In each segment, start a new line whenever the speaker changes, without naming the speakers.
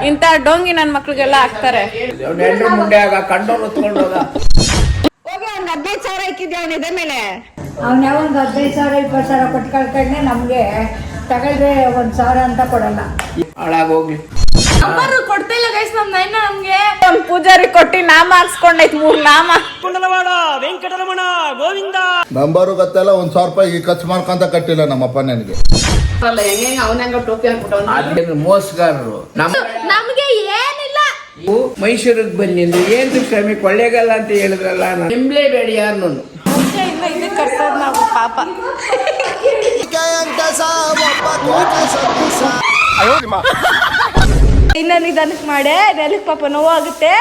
ಇಂತ ಡೋಂಗಿ ನನ್ ಮಕ್ಳಿಗೆಲ್ಲ ಹಾಕ್ತಾರೆ.
ಮುಂಡೆ ಆಗ ಕಂಡೋರು ತಗೊಂಡೋಗ
ಹೋಗಿ ಅವ್ನಿಗೆ 15,000 ಇಕ್ಕಿದ್ದೆ ಅವನ ಇದೇ ಮೇಲೆ.
ಅವ್ನ ಒಂದು 15,000 20,000 ಕೊಟ್ಟು ಕಳ್ಕೊಂಡೆ. ನಮ್ಗೆ ತಗೊಳ್ರೆ 1,000 ಅಂತ ಕೊಡಲ್ಲ.
ಹಾಳಾಗೋಗ್ಲಿ.
ನಂಬರು ಕೊಡ್ತಾ ಇಲ್ಲ ಗೈಸ್ ನಮ್ ನೈನ ನಮ್ಗೆ. ಒಂದ್ ಪೂಜಾರಿ ಕೊಟ್ಟಿ ನಾಮ ಹಾಕ್ಸ್ಕೊಂಡೈತ್ 3 ನಾಮ.
ಕುಂಡಲವಾಡ ವೆಂಕಟರಮಣ ಗೋವಿಂದ
ನಂಬರು ಗೊತ್ತಲ್ಲ. 1,000 ರೂಪಾಯಿ ಖರ್ಚು ಮಾಡ್ಕೊಂತ ಕಟ್ಟಿಲ್ಲ ನಮ್ಮಪ್ಪ ನನಗೆ.
ಅವನಂಗ ಟೋಪಿ ಹಾಕ್ಬಿಟ್ಟು
ಮೋಸಗಾರರು.
ನಮ್ಗೆ ಏನಿಲ್ಲ.
ಮೈಸೂರಿಗೆ ಬನ್ನಿ ಅಂದ್ರೆ ಏನ್ ಶ್ರಮಿ ಕೊಳ್ಳೇಗಲ್ಲ ಅಂತ ಹೇಳಿದ್ರಲ್ಲ. ನಂಬಲೇಬೇಡಿ ಯಾರನ್ನು.
ಇಲ್ಲ ಇದಕ್ಕೆ ಕಟ್ಸೋದು ನಾವು ಪಾಪ. ಇನ್ನ ನಿಧಾನಕ್ಕೆ ಮಾಡೆ ನೆಲಕ್ಕೆ ಪಾಪ ನೋವಾಗುತ್ತೆ.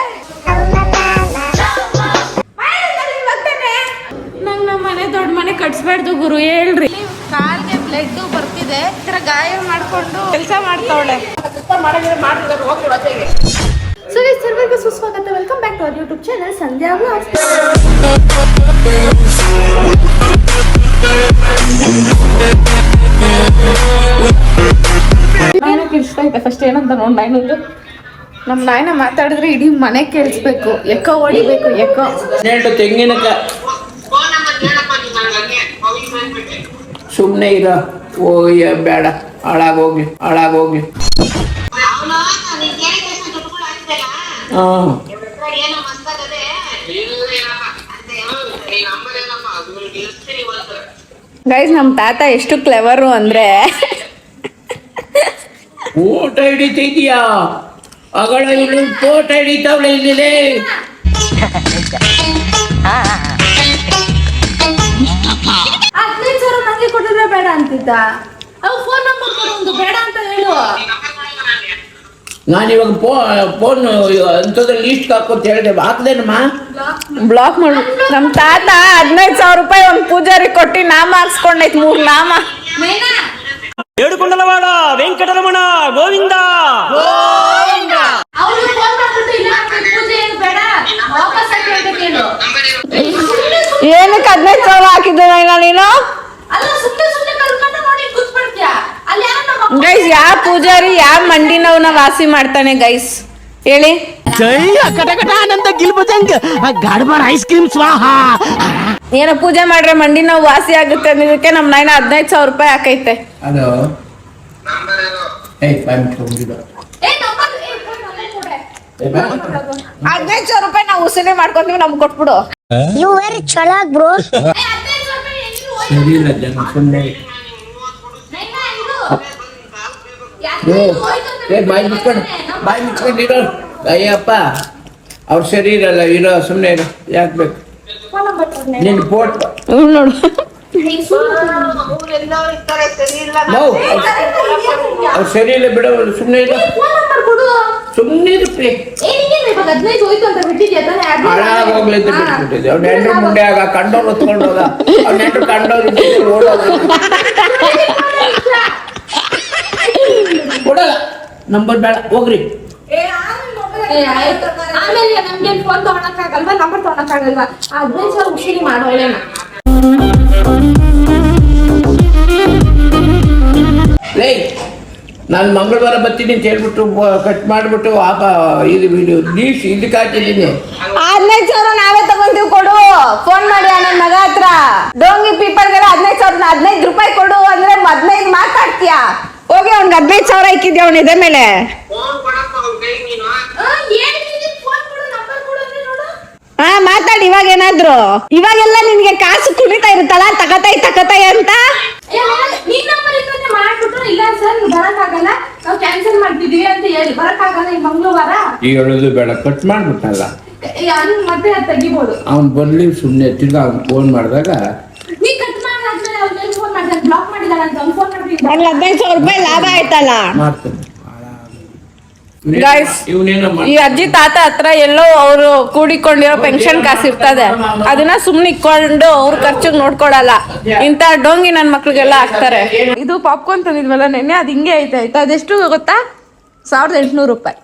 ನಂಗೆ ನಮ್ಮ ಮನೆ ದೊಡ್ಡ ಮನೆ ಕಟ್ಸ್ಬಾರ್ದು ಗುರು ಹೇಳ್ರಿ. ಕಾಲ್ಗೆ ಬ್ಲಡ್ ಬರ್ತಿದೆ. ಈ ಥರ ಗಾಯ ಮಾಡ್ಕೊಂಡು ಕೆಲಸ ಮಾಡ್ತಾವಳೆ.
ಸೊ ಗೈಸ್ ಸರ್ವರಿಗೂ ಸುಸ್ವಾಗತ. Welcome back to our YouTube channel Sandhya vlogs.
ನಾಯಿನ ಕೇಳಿಸ್ತಾ ಐತೆ ಫಸ್ಟ್ ಏನಂತ ನೋಡಿ ನಾಯಿನಂದು. ನಮ್ಮ ನಾಯಿನ ಮಾತಾಡಿದ್ರೆ ಇಡೀ ಮನೆ ಕೇಳಿಸ್ಬೇಕು. ಎಕ್ಕೋ ಹೊಡಿಬೇಕು ಎಕ್ಕೋ.
ತೆಂಗಿನಕಾಯಿ ಸುಮ್ಮನೆ ಇರ. ಓ ಬೇಡ ಹಾಳಾಗೋಗ್ಲಿ ಹಾಳಾಗೋಗ್ಲಿ.
ಗೈಸ್ ನಮ್ಮ ತಾತ ಎಷ್ಟು ಕ್ಲೆವರು ಅಂದ್ರೆ
ಫೋಟೋ ಹಿಡಿತಿದ್ಯಾ ಅಗಳ ಇಲ್ಲಿ ಫೋಟೋ ಹಿಡಿತಾವಳೆ ಇಲ್ಲಿ.
15,000 ನಂಗೆ ಕೊಟ್ಟಿದ್ರೆ ಬೇಡ ಅಂತಿದ್ದ. ಅವ್ ಫೋನ್ ನಂಬರ್ ಕೊಡು ಬೇಡ ಅಂತ ಹೇಳು.
ನಾನಿವಾಗ ಫೋನ್ ಅಂಥದ್ರಲ್ಲಿ ಲೀಸ್ಟ್ ಹಾಕೋತ ಹೇಳಿದೆ. ಹಾಕ್ದೇನಮ್ಮ
ಬ್ಲಾಕ್ ಮಾಡು. ನಮ್ಮ ತಾತ 15,000 ರೂಪಾಯಿ ಒಂದು ಪೂಜಾರಿ ಕೊಟ್ಟಿ ನಾಮ ಹಾಕ್ಸ್ಕೊಂಡೈತ್ 3 ನಾಮ.
ಏಡುಕೊಂಡಲವಾಡ ವೆಂಕಟರಮಣ ಗೋವಿಂದ
ಅವ್ರಿಗೆ ಫೋನ್ ಮಾಡ್ಬಿಟ್ಟು ಇಲ್ಲ ಪೂಜೆ ಏನು ಬೇಡ ವಾಪಸ್ ಹಾಕಿ ಹೇಳು.
ಏನಕ್ಕೆ 15,000 ಹಾಕಿದ್ದೆ ನೀನು?
ಅಲ್ಲ ಸುಮ್ಮನೆ ಕಲ್ಕೊಂಡು ನೋಡಿ ಕೂತ್ಬಿಡ್ತೀಯ. ಅಲ್ಲಿ ಯಾರು ನಮ್ಮ
ಗೈಸ್ ಯಾವ ಪೂಜಾರಿ ಯಾವ ಮಂಡಿ ನೋವನ್ನ ವಾಸಿ ಮಾಡ್ತಾನೆ ಗೈಸ್ ಹೇಳಿ?
ಜೈ ಕಟಕಟ ಆನಂದ ಗಿಲ್ಬಜಂಗ್ ಗಾಡ್ಬಾರ್ ಐಸ್ ಕ್ರೀಮ್ ಸ್ವಾಹ.
ಏನೋ ಪೂಜೆ ಮಾಡ್ರೆ ಮಂಡಿ ನೋವು ವಾಸಿ ಆಗುತ್ತೆ ಅನ್ನೋದಕ್ಕೆ ನಮ್ಮ ನಾಯಿನ 15,000 ರೂಪಾಯಿ ಹಾಕೈತೆ.
ಅದು
ಏ ನಂಬರ್ ಫೋನ್ ನಂಬರ್ ಕೊಡೆ.
15,000 ರೂಪಾಯಿ ನಾವು ಉಸನೆ ಮಾಡ್ಕೊಂತೀವಿ ನಮ್ಗೆ ಕೊಟ್ಬಿಡು.
You were chalak, bro.
15,000 ರೂಪಾಯಿ ಎಷ್ಟು
ಸರಿ ಇಲ್ಲ ಜನ ಸುಮ್ಮನೆ.
ನೈನಾ ಇದು ಯಾಕೆ ಹೋಯ್ತು ಅಂತ
ಬಾಯಿ ಮುಚ್ಕೊಂಡಿರೋ ಅಯ್ಯಪ್ಪ ಅವ್ರು ಸರಿ ಇರಲ್ಲ. ಇರೋ ಸುಮ್ಮನೆ ಇರೋ. ಯಾಕೆ ಬೇಕು
ಫೋನ್ ನಂಬರ್ ಕೊಡ್ನೆ.
ನಿನ್ನ ಫೋಟೋ
ನೋಡು
ಅವ್ರು ಸರಿ ಇಲ್ಲ ಬಿಡೋ. ಸುಮ್ಮನೆ ಇರೋ
ಫೋನ್ ನಂಬರ್ ಕೊಡು.
ಸುಮ್ಮನೆ ಇರುತ್ತೆ.
ಏನಿಗೆ ಇವಾಗ 15 ಹೋಯ್ತು ಅಂತ ಬಿಟ್ಟಿದ್ಯಾ ತಾನೇ?
ಹಾಳಾಗೋಗ್ಲಿ ಅಂತ ಬಿಟ್ಬಿಟ್ಟಿದ್ದೆ. ಅವ್ನ ಹೆಂಡ್ರು ಮುಂಡೆ ಆಗ ಕಂಡೋರು ಹೊತ್ಕೊಂಡೋಗ. ಅವ್ನ ಹೆಂಡ್ರು ಕಂಡೋರು ಓಡೋದು ಕೊಡಲ್ಲ. ನಂಬರ್ ಬೇಡ ಹೋಗ್ರಿ.
ಆಮೇಲೆ ನಮ್ಗೆ ಫೋನ್ ತಗೊಳಕ್ಕಾಗಲ್ವಾ ನಂಬರ್ ತಗೊಳಕ್ಕಾಗಲ್ವಾ? 15,000 ಹುಷಾರಿ ಮಾಡೋಳೇನ.
ಲೇ ನಾನು ಮಂಗಳವಾರ ಬರ್ತೀನಿ ಅಂತ ಹೇಳ್ಬಿಟ್ಟು ಕಟ್ ಮಾಡಿಬಿಟ್ಟು ಇದು ವಿಡಿಯೋ ಲೀಸ್ ಇದಕ್ಕೆ ಹಾಕಿದ್ದೀನಿ.
15,000 ನಾವೇ ತಗೊಂತೀವಿ ಕೊಡು. ಫೋನ್ ಮಾಡಿ ನನ್ನ ಮಗ ಹತ್ರ. ಡೋಂಗಿ ಪೀಪಲ್ಗೆಲ್ಲ 15,000 15 ರೂಪಾಯಿ ಕೊಡು ಅಂದ್ರೆ 15 ಮಾತಾಡ್ತೀಯಾ? ಹೋಗಿ ಅವ್ನಿಗೆ 15,000 ಇಕ್ಕಿದ್ದೆ ಅವನ ಇದೇ ಮೇಲೆ. ಹಾ ಮಾತಾಡಿ ಇವಾಗ ಏನಾದ್ರು. ಇವಾಗೆಲ್ಲ ನಿನ್ಗೆ ಕಾಸು ಕುಣಿತಾ ಇರುತ್ತಲ್ಲ ತಕತಾಯಿ ಅಂತ.
ನಿನ್ ನಂಬರ್ ಇದ್ರೆ ಮಾಡ್ಬಿಟ್ರು. ಇಲ್ಲ ಸರ್ ಬರಕ್ಕಾಗಲ್ಲ ನಾವು ಕ್ಯಾನ್ಸಲ್ ಮಾಡ್ತಿದೀವಿ ಅಂತ ಹೇಳಿ ಬರಕ್ಕಾಗಲ್ಲ ಈ ಮಂಗಳವಾರ.
ಈಗ ಹೇಳೋದು ಬೇಡ ಕಟ್ ಮಾಡ್ಬಿಟ್ಟಲ್ಲ.
ಮತ್ತೆ ತೆಗಿಬೋದು.
ಅವ್ನು ಬರ್ಲಿ ಸುಮ್ಮನೆ. ತಿರ್ಗಾ ಅವ್ನು ಫೋನ್ ಮಾಡಿದಾಗ
ನೀ ಕಟ್ ಮಾಡಾದ್ಮೇಲೆ ಅವ್ನ ಫೋನ್ ಮಾಡಿದಾಗ ಬ್ಲಾಕ್ ಮಾಡಿದಾರ ಅಂತ ಅವ್ನು ಫೋನ್ ಮಾಡಿ
15,000 ರೂಪಾಯಿ ಲಾಭ ಆಯ್ತಲ್ಲ.
ಮಾಡ್ತಾನೆ.
ಗೈಸ್ ಈ ಅಜ್ಜಿ ತಾತ ಹತ್ರ ಎಲ್ಲೋ ಅವರು ಕೂಡಿಕೊಂಡಿರೋ ಪೆನ್ಷನ್ ಕಾಸು ಇರ್ತದೆ. ಅದನ್ನ ಸುಮ್ನೆ ಇಕ್ಕೊಂಡು ಅವ್ರ ಖರ್ಚಿಗೆ ನೋಡ್ಕೊಳಲ್ಲ. ಇಂತ ಡೋಂಗಿ ನನ್ ಮಕ್ಳಿಗೆಲ್ಲ ಹಾಕ್ತಾರೆ. ಇದು ಪಾಪ್ಕಾರ್ನ್ ತಂದಿದ್ವಲ್ಲ ನೆನ್ನೆ, ಅದು ಹಿಂಗೆ ಐತೆ ಆಯ್ತಾ. ಅದೆಷ್ಟು ಗೊತ್ತಾ? 1,800 ರೂಪಾಯಿ.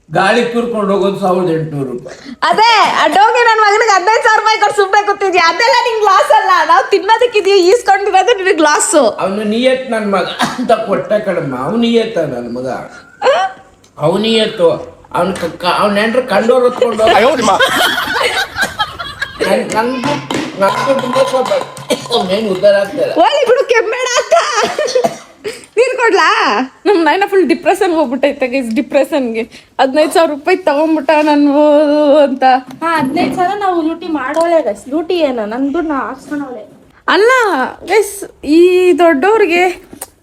ಗಾಳಿ ಕೂರ್ಕೊಂಡು ಹೋಗೋದು 1800 ರೂಪಾಯಿ.
ಅದೇ ಆ ಡೋಂಗಿ ನನ್ನ ಮಗನಿಗೆ 15,000 ರೂಪಾಯಿ ಕೊಟ್ಟು ಸುಮ್ಮನೆ ಕೂತಿದ್ಯಾ, ಅದೆಲ್ಲ ನಿಂಗೆ ಲಾಸ್ ಅಲ್ಲ. ನಾವು ತಿನ್ನೋದಕ್ಕಿದೀವಿ, ಈಸ್ಕೊಂಡಿರೋದು ನಿನಗೆ ಲಾಸು.
ಅವನು ನಿಯತ್ ನನ್ನ ಮಗ ಅಂತ ಕೊಟ್ಟ ಕಡಮ್ಮ. ಅವ್ನು ನಿಯತ್ತ ನನ್ನ ಮಗ, ಅವನು ನಿಯತ್ತು. ಅವ್ನ ನೆಂಟ್ರು ಕಂಡೋರು ಹೊತ್ಕೊಂಡು ನಂಗೂ ಉದ್ದಾರ ಆಗ್ತಾರೆ.
ಓಲಿ ಬಿಡು, ಕೆಮ್ಮೇಡ ಅಂತ ನೀರು ಕೊಡ್ಲಾ? ನಮ್ಮ ನಾಯಿನ ಫುಲ್ ಡಿಪ್ರೆಷನ್ಗೆ ಹೋಗ್ಬಿಟ್ಟೈತೆ ಗೈಸ್. ಡಿಪ್ರೆಷನ್ಗೆ 15,000 ರೂಪಾಯಿ ತಗೊಂಡ್ಬಿಟ್ಟ ನಾನು ಅಂತ.
15,000 ನಾವು ಲೂಟಿ ಮಾಡೋಳೆ ಗೈಸ್. ಲೂಟಿ ಏನು ನನ್ನ ದುಡ್ಡು ನಾ ಹಾಕ್ಸ್ಕೊಳೋಳೆ
ಅಲ್ಲ ಗೈಸ್, ಈ ದೊಡ್ಡವ್ರಿಗೆ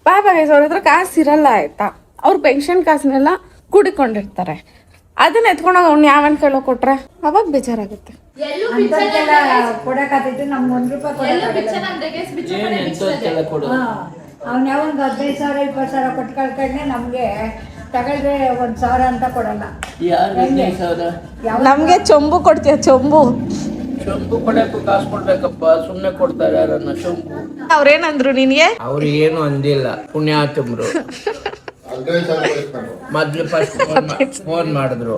ಪಾಪ ಗೈಸ್, ಅವ್ರ ಹತ್ರ ಕಾಸು ಇರಲ್ಲ ಆಯ್ತಾ. ಅವ್ರ ಪೆನ್ಷನ್ ಕಾಸನ್ನೆಲ್ಲ ಕೂಡಿಕೊಂಡಿರ್ತಾರೆ. ಅದನ್ನ ಎತ್ಕೊಂಡೋಗಿ ಅವ್ನು ಯಾವನ್ ಕೈಲೋ ಕೊಟ್ರೆ ಅವಾಗ ಬೇಜಾರಾಗುತ್ತೆ.
ಅಂಥದ್ದೆಲ್ಲ ಕೊಡಕ್ಕಾಗ್ತೈತಿ, ನಮ್ಗೆ 1 ರೂಪಾಯಿ ಕೊಡಕ್ಕಾಗಲ್ಲ. ಅವ್ನು ಯಾವನ್ಗೆ 15,000 20,000 ಕೊಟ್ಟು ಕಳ್ಕೊಂಡ್ರೆ ನಮಗೆ ತಗೊಳ್ರೆ 1,000 ಅಂತ ಕೊಡಲ್ಲ.
ನಮ್ಗೆ ಚೊಂಬು ಕೊಡ್ತೀಯ, ಚೊಂಬು.
ಶಂಭು ಕೊಡಕ್ಕೂ ಕಾಸು ಕೊಡ್ಬೇಕಪ್ಪ, ಸುಮ್ಮನೆ ಕೊಡ್ತಾರೆ ಯಾರನ್ನ ಶಂಭು.
ಅವ್ರೇನಂದ್ರು ನಿನ್ಗೆ?
ಅವ್ರು ಏನು ಅಂದಿಲ್ಲ, ಪುಣ್ಯಾತಮ್ರು. ಮೊದ್ಲು ಫಸ್ಟ್ ಫೋನ್ ಮಾಡಿದ್ರು,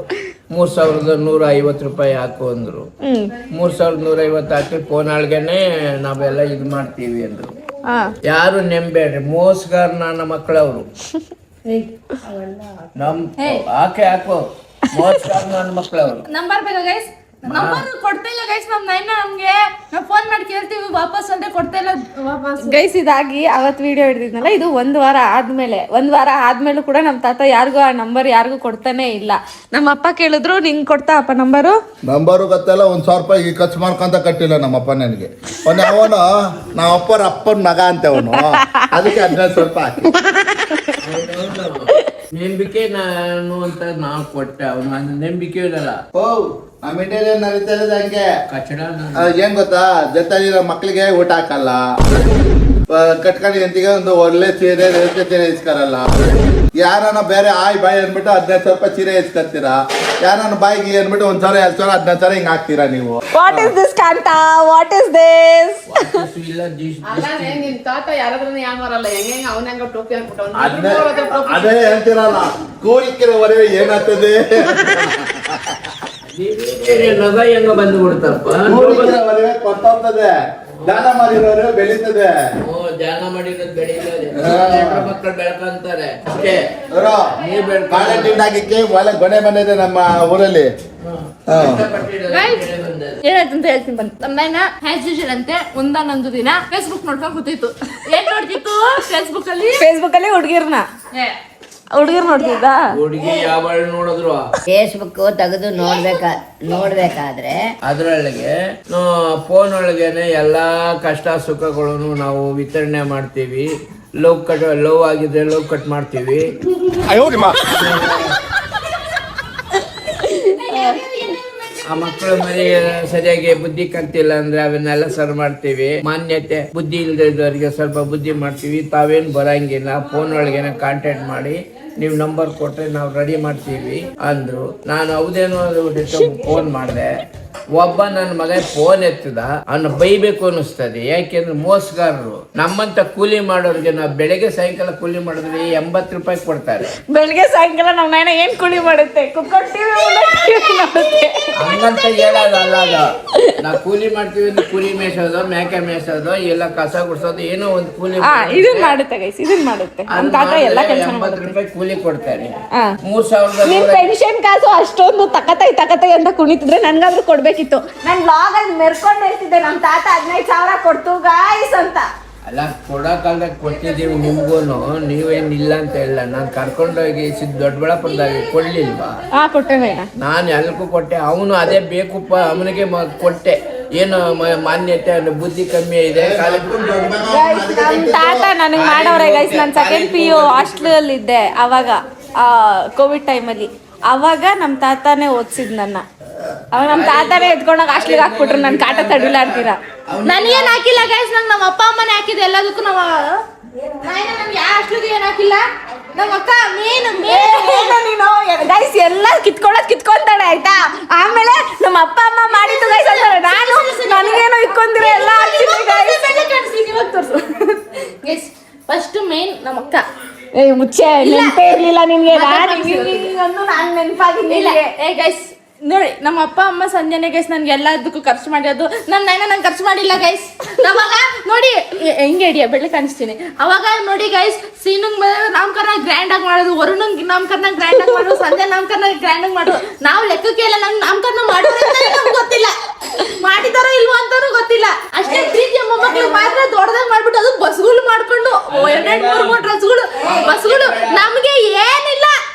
3,150 ರೂಪಾಯಿ ಹಾಕು ಅಂದ್ರು. 3,150 ಹಾಕಿ ಫೋನ್ ಒಳಗೇನೆ ನಾವೆಲ್ಲ ಇದು ಮಾಡ್ತೀವಿ ಅಂದ್ರು. ಯಾರು ನೆಂಬೇಡ್ರಿ, ಮೋಸಗಾರ ನನ್ನ ಮಕ್ಕಳವ್ರು. ನಮ್ ಹಾಕೋ ಮೋಸಗಾರ ನನ್ನ ಮಕ್ಕಳವ್ರು.
ನಂಬರ್ ಬೇಕಾ ಗೈಸ್? ನಂಬರ್ ಕೊಡ್ತಾ ಇಲ್ಲ ಗೈಸ್. ನಮ್ಮ ನೈನ ನಮ್ಗೆ ಫೋನ್ ಮಾಡಿ ಕೇಳ್ತೀವಿ, ವಾಪಸ್ ಅಂದ್ರೆ ಕೊಡ್ತಾ ಇಲ್ಲ ವಾಪಸ್.
ಗೈಸ್ ಇದಾಗಿ ಅವತ್ತು ವಿಡಿಯೋ ಹಿಡಿದಿದ್ನಲ್ಲ, ಇದು 1 ವಾರ ಆದ್ಮೇಲೆ. 1 ವಾರ ಆದ್ಮೇಲೂ ಕೂಡ ನಮ್ಮ ತಾತ ಆ ನಂಬರ್ ಯಾರಿಗೂ ಕೊಡ್ತಾನೆ ಇಲ್ಲ. ನಮ್ಮ ಅಪ್ಪ ಕೇಳಿದ್ರು, ನಿಂಗೆ ಕೊಡ್ತಾ ಅಪ್ಪ ನಂಬರು
ಗೊತ್ತಲ್ಲ. 1,000 ರೂಪಾಯಿ ಖರ್ಚು ಮಾಡ್ಕೊಂತ ಕಟ್ಟಿಲ್ಲ ನಮ್ಮಪ್ಪ ನನಗೆ. ಅವನು ನಮ್ಮ ಅಪ್ಪನ ಮಗ ಅಂತ ಅವನು, ಅದಕ್ಕೆ 15 ಸ್ವಲ್ಪ ಹಾಕಿ
ನಂಬಿಕೆ ನಾನು ಅಂತ ನಾವು ಕೊಟ್ಟೆ. ಅವನು ನಂಬಿಕೆ ಇರಲ್ಲ.
ನಮ್ಮ ಇಂಡಿಯಲ್ಲಿ ನಡೀತಾ ಇರೋದು ಹಂಗೆ.
ಕಚಡ
ಏನ್ ಗೊತ್ತಾ, ಜೊತೆಲಿರೋ ಮಕ್ಳಿಗೆ ಊಟ ಹಾಕಲ್ಲ, ಕಟ್ಕೊಂಡು ಎಂತಿಗೆ ಒಂದು ಒಳ್ಳೆ ಸೀರೆ ಇಸ್ಕರಲ್ಲ. ಯಾರನ್ನ ಬೇರೆ ಆಯ್ ಬಾಯಿ ಅಂದ್ಬಿಟ್ಟು 15 ರೂಪಾಯಿ ಸೀರೆ ಇಸ್ಕೊತೀರಾ. ಯಾರನ್ನ ಬಾಯಿಗೆ ಅಂದ್ಬಿಟ್ಟು 1,000 2,000 15,000 ಹಿಂಗ್ ಹಾಕ್ತೀರಾ ನೀವು.
What is this Kanta, what is this?
ನಿನ್ ತಾತ ಯಾರಾದ್ರೂ ಯಾಮಾರಲ್ಲ, ಹೆಂಗ ಅವನಂಗ ಟೋಪಿ ಹಾಕ್ಬಿಟ್ಟು
ಅದೇ ಹೇಳ್ತೀರಲ್ಲ, ಕೂಲಿಕ್ಕಿರೋವರೆಗೆ ಏನಾಗ್ತದೆ.
ನಗ ಹೆಂಗ ಬಂದು ಬಿಡ್ತಪ್ಪ.
ಕೊಟ್ಟೋಗ್ತದೆ, ದಾನ ಮಾಡಿರೋರು ಬೆಳೀತದೆ.
ಧ್ಯಾನ ಮಾಡಿರೋದು ಬೆಳೀತದೆ, ಮಕ್ಕಳು ಬೆಳ್ಕೊಂತಾರೆ.
ಬಾಳೆ ತಿಂಡಾಗಿಕ್ಕೆ ಒಳ್ಳೆ ಗೊನೆ ಬಂದಿದೆ ನಮ್ಮ ಊರಲ್ಲಿ.
ಏನಾಯ್ತಂತ ಹೇಳ್ತೀನಿ ಬನ್ನಿ. ನಮ್ಮ ನೈನ ಹ್ಯಾಸ್ ಯೂಶುವಲ್ ಅಂತೆ ಒಂದಾನೊಂದು ದಿನ ಫೇಸ್ಬುಕ್ ನೋಡ್ಕೊಂಡು ಕೂತಿತ್ತು. ಏನ್ ನೋಡ್ತಿತ್ತು ಫೇಸ್ಬುಕ್ ಅಲ್ಲಿ? ಹುಡುಗಿರ್ ನೋಡ್ತಿದ್ದ.
ಹುಡುಗಿ ಯಾವ ನೋಡಿದ್ರು
ಫೇಸ್ಬುಕ್ ತೆಗೆದು ನೋಡ್ಬೇಕಾದ್ರೆ
ಅದ್ರೊಳಗೆ ಫೋನ್ ಒಳಗೇನೆ ಎಲ್ಲಾ ಕಷ್ಟ ಸುಖಗಳನ್ನು ನಾವು ವಿತರಣೆ ಮಾಡ್ತೀವಿ. ಲವ್ ಆಗಿದ್ರೆ ಲವ್ ಕಟ್ ಮಾಡ್ತೀವಿ. ಆ ಮಕ್ಕಳು ಮನೆ ಸರಿಯಾಗಿ ಬುದ್ಧಿ ಕಲ್ತಿಲ್ಲ ಅಂದ್ರೆ ಅವನ್ನೆಲ್ಲ ಸರ್ ಮಾಡ್ತೀವಿ. ಮಾನ್ಯತೆ ಬುದ್ಧಿ ಇಲ್ದಿದ್ದವರಿಗೆ ಸ್ವಲ್ಪ ಬುದ್ಧಿ ಮಾಡ್ತೀವಿ. ತಾವೇನು ಬರಂಗಿಲ್ಲ, ಫೋನ್ ಒಳಗೇನೆ ಕಾಂಟ್ಯಾಕ್ಟ್ ಮಾಡಿ ನೀವು ನಂಬರ್ ಕೊಟ್ರೆ ನಾವು ರೆಡಿ ಮಾಡ್ತೀವಿ ಅಂದ್ರು. ನಾನು ಹೌದೇನೋ ಫೋನ್ ಮಾಡಿದೆ. ಒಬ್ಬ ನನ್ನ ಮಗ ಫೋನ್ ಎತ್ತದ, ಅವನ್ನ ಬೈಬೇಕು ಅನಿಸ್ತದೆ. ಯಾಕೆಂದ್ರೆ ಮೋಸಗಾರರು. ನಮ್ಮಂತ ಕೂಲಿ ಮಾಡೋರಿಗೆ ನಾವು ಬೆಳಗ್ಗೆ ಸಾಯಂಕಾಲ ಕೂಲಿ ಮಾಡಿದ್ರೆ 80 ರೂಪಾಯಿ ಕೊಡ್ತಾರೆ.
ಬೆಳಿಗ್ಗೆ ಸಾಯಂಕಾಲ ನಮ್ಮ ನಾಯನ ಏನ್ ಕೂಲಿ ಮಾಡುತ್ತೆ?
ಹಂಗಂತ ಹೇಳೋದಲ್ಲ. ನಾವು ಕೂಲಿ ಮಾಡ್ತೀವಿ ಅಂದ್ರೆ ಕುರಿ ಮೇಯ್ಸೋದು, ಮೇಕೆ ಮೇಯ್ಸೋದು, ಎಲ್ಲ ಕಸ ಗುಡ್ಸೋದು, ಏನೋ ಒಂದು ಕೂಲಿ
ಇದನ್ ಮಾಡುತ್ತೆ ಗೈಸ್, ಇದನ್ ಮಾಡುತ್ತೆ. ನಮ್ಮ ತಾತ ಎಲ್ಲ ಕೆಲಸ
80 ರೂಪಾಯಿ ಕೂಲಿ ಕೊಡ್ತಾರೆ. 3,000
ಪೆನ್ಷನ್ ಕಾಸು ಅಷ್ಟೊಂದು ತಕತೈ ಅಂತ ಕುಣಿತಿದ್ರೆ ನನ್ಗಾದ್ರೂ ಕೊಡ್ಬೇಕಿತ್ತು. ನನ್ ಬ್ಲಾಗ್ ಅಲ್ಲಿ ಮೆರ್ಕೊಂಡು ಹೇಳ್ತಿದ್ದೆ, ನಮ್ ತಾತ 15,000 ಕೊಡ್ತು ಗಾಯ್ಸ್ ಅಂತ.
ಅಲ್ಲ, ಕೊಡೋಕಾಗ ಕೊಟ್ಟಿದ್ದೀವಿ ನಿಮ್ಗೂನು, ನೀವೇನಿಲ್ಲ ಅಂತ ಇಲ್ಲ. ನಾನು ಕರ್ಕೊಂಡೋಗಿ ದೊಡ್ಡಬಳ್ಳಾಪುರದಾಗ ಕೊಡ್ಲಿಲ್ವಾ?
ಕೊಟ್ಟೆ
ನಾನು ಎಲ್ಲಕ್ಕೂ ಕೊಟ್ಟೆ. ಅವನು ಅದೇ ಬೇಕಪ್ಪ, ಅವನಿಗೆ ಕೊಟ್ಟೆ. ಏನು ಮಾನ್ಯತೆ ಬುದ್ಧಿ ಕಮ್ಮಿ ಇದೆ.
ನಮ್ ತಾತ ನನಗೆ ಮಾಡವ್ರೆ ಗೈಸ್. ನಾನು 2nd PU ಹಾಸ್ಟೆಲ್ ಇದ್ದೆ ಅವಾಗ, ಕೋವಿಡ್ ಟೈಮಲ್ಲಿ. ಅವಾಗ ನಮ್ಮ ತಾತಾನೇ ಓದಿಸಿದ್ ನನ್ನ. ಅವಾಗ ನಮ್ಮ ತಾತಾನೇ ಎತ್ಕೊಂಡಾಗ ಹಾಸ್ಟ್ಲಿಗೆ ಹಾಕ್ಬಿಟ್ರು. ನನ್ ಕಾಟ ತಡಿಲಾಡ್ತೀರ.
ನನಗೇನ್ ಹಾಕಿಲ್ಲ ಗೈಸ್, ನಂಗೆ ನಮ್ಮ ಅಪ್ಪ ಅಮ್ಮನೇ ಹಾಕಿದೆ ಎಲ್ಲದಕ್ಕೂ. ನಮ್ಗೆ ಯಾವ ಹಾಸ್ಟ್ಲಿಗೆ ಏನ್ ಹಾಕಿಲ್ಲ. ನಮ್ಮ ಅಕ್ಕ ನೀನು
ಗೈಸ್ ಎಲ್ಲ ಕಿತ್ಕೊಂತಾಳೆ ಆಯ್ತಾ. ಆಮೇಲೆ ನಮ್ಮ ಅಪ್ಪ ಅಮ್ಮ ಮಾಡಿದ್ದು ಗೈಸ್ ಅಂತಾರೆ. ನಾನು ನನಗೇನೋ ಇಕ್ಕೊಂದಿರ ಎಲ್ಲ
ಗೈಸ್ ಫಸ್ಟ್ ಮೇನ್ ನಮ್ಮ ಅಕ್ಕ
ಏ ಮುಚ್ಚೆ ನೆನಪೇ ಇರ್ಲಿಲ್ಲ ನಿನ್ಗೆ ನಾನು ನೆನಪಾಗಿಲ್ಲ.
ಏ ಗೈಸ್ ನೋಡಿ, ನಮ್ಮ ಅಪ್ಪ ಅಮ್ಮ ಸಂಜೆನೆ ಗೈಸ್ ನನ್ಗೆ ಎಲ್ಲದಕ್ಕೂ ಖರ್ಚು ಮಾಡಿರೋದು. ನನ್ನ ನೈನ ನಂಗೆ ಖರ್ಚು ಮಾಡಿಲ್ಲ ಗೈಸ್. ಅವಾಗ ನೋಡಿ ಹೆಂಗೆ ಹಿಡಿಯ ಬೆಳ್ಳಿ ಕಾಣಿಸ್ತೀನಿ. ಅವಾಗ ನೋಡಿ ಗೈಸ್, ಸೀನುಂಗ್ ನಾಮಕರಣ ಗ್ರ್ಯಾಂಡ್ ಆಗಿ ಮಾಡೋದು, ವರುಣಂಗ್ ನಾಮಕರಣ ಗ್ರ್ಯಾಂಡ್ ಆಗಿ ಮಾಡೋದು, ಸಂಜೆ ನಾಮಕರಣ ಗ್ರ್ಯಾಂಡ್ ಆಗಿ ಮಾಡೋದು. ನಾವು ಲೆಕ್ಕಕ್ಕೆ ಇಲ್ಲ, ನಂಗೆ ನಾಮಕರಣ ಮಾಡೋದು ನಮ್ಗೆ ಗೊತ್ತಿಲ್ಲ, ಮಾಡಿದಾರೋ ಇಲ್ವೋ ಅಂತಾನು ಗೊತ್ತಿಲ್ಲ. ಅಷ್ಟೇ ಪ್ರೀತಿಯ ಮೊಮ್ಮಕ್ಳು ಮಾತ್ರ ದೊಡ್ಡದಾಗಿ ಮಾಡ್ಬಿಟ್ಟು ಅದು ಬಸ್ಗಳು ಮಾಡ್ಕೊಂಡು 2-3 ಡ್ರೆಸ್ಗಳು ಬಸ್ಗಳು, ನಮ್ಗೆ ಏನಿಲ್ಲ.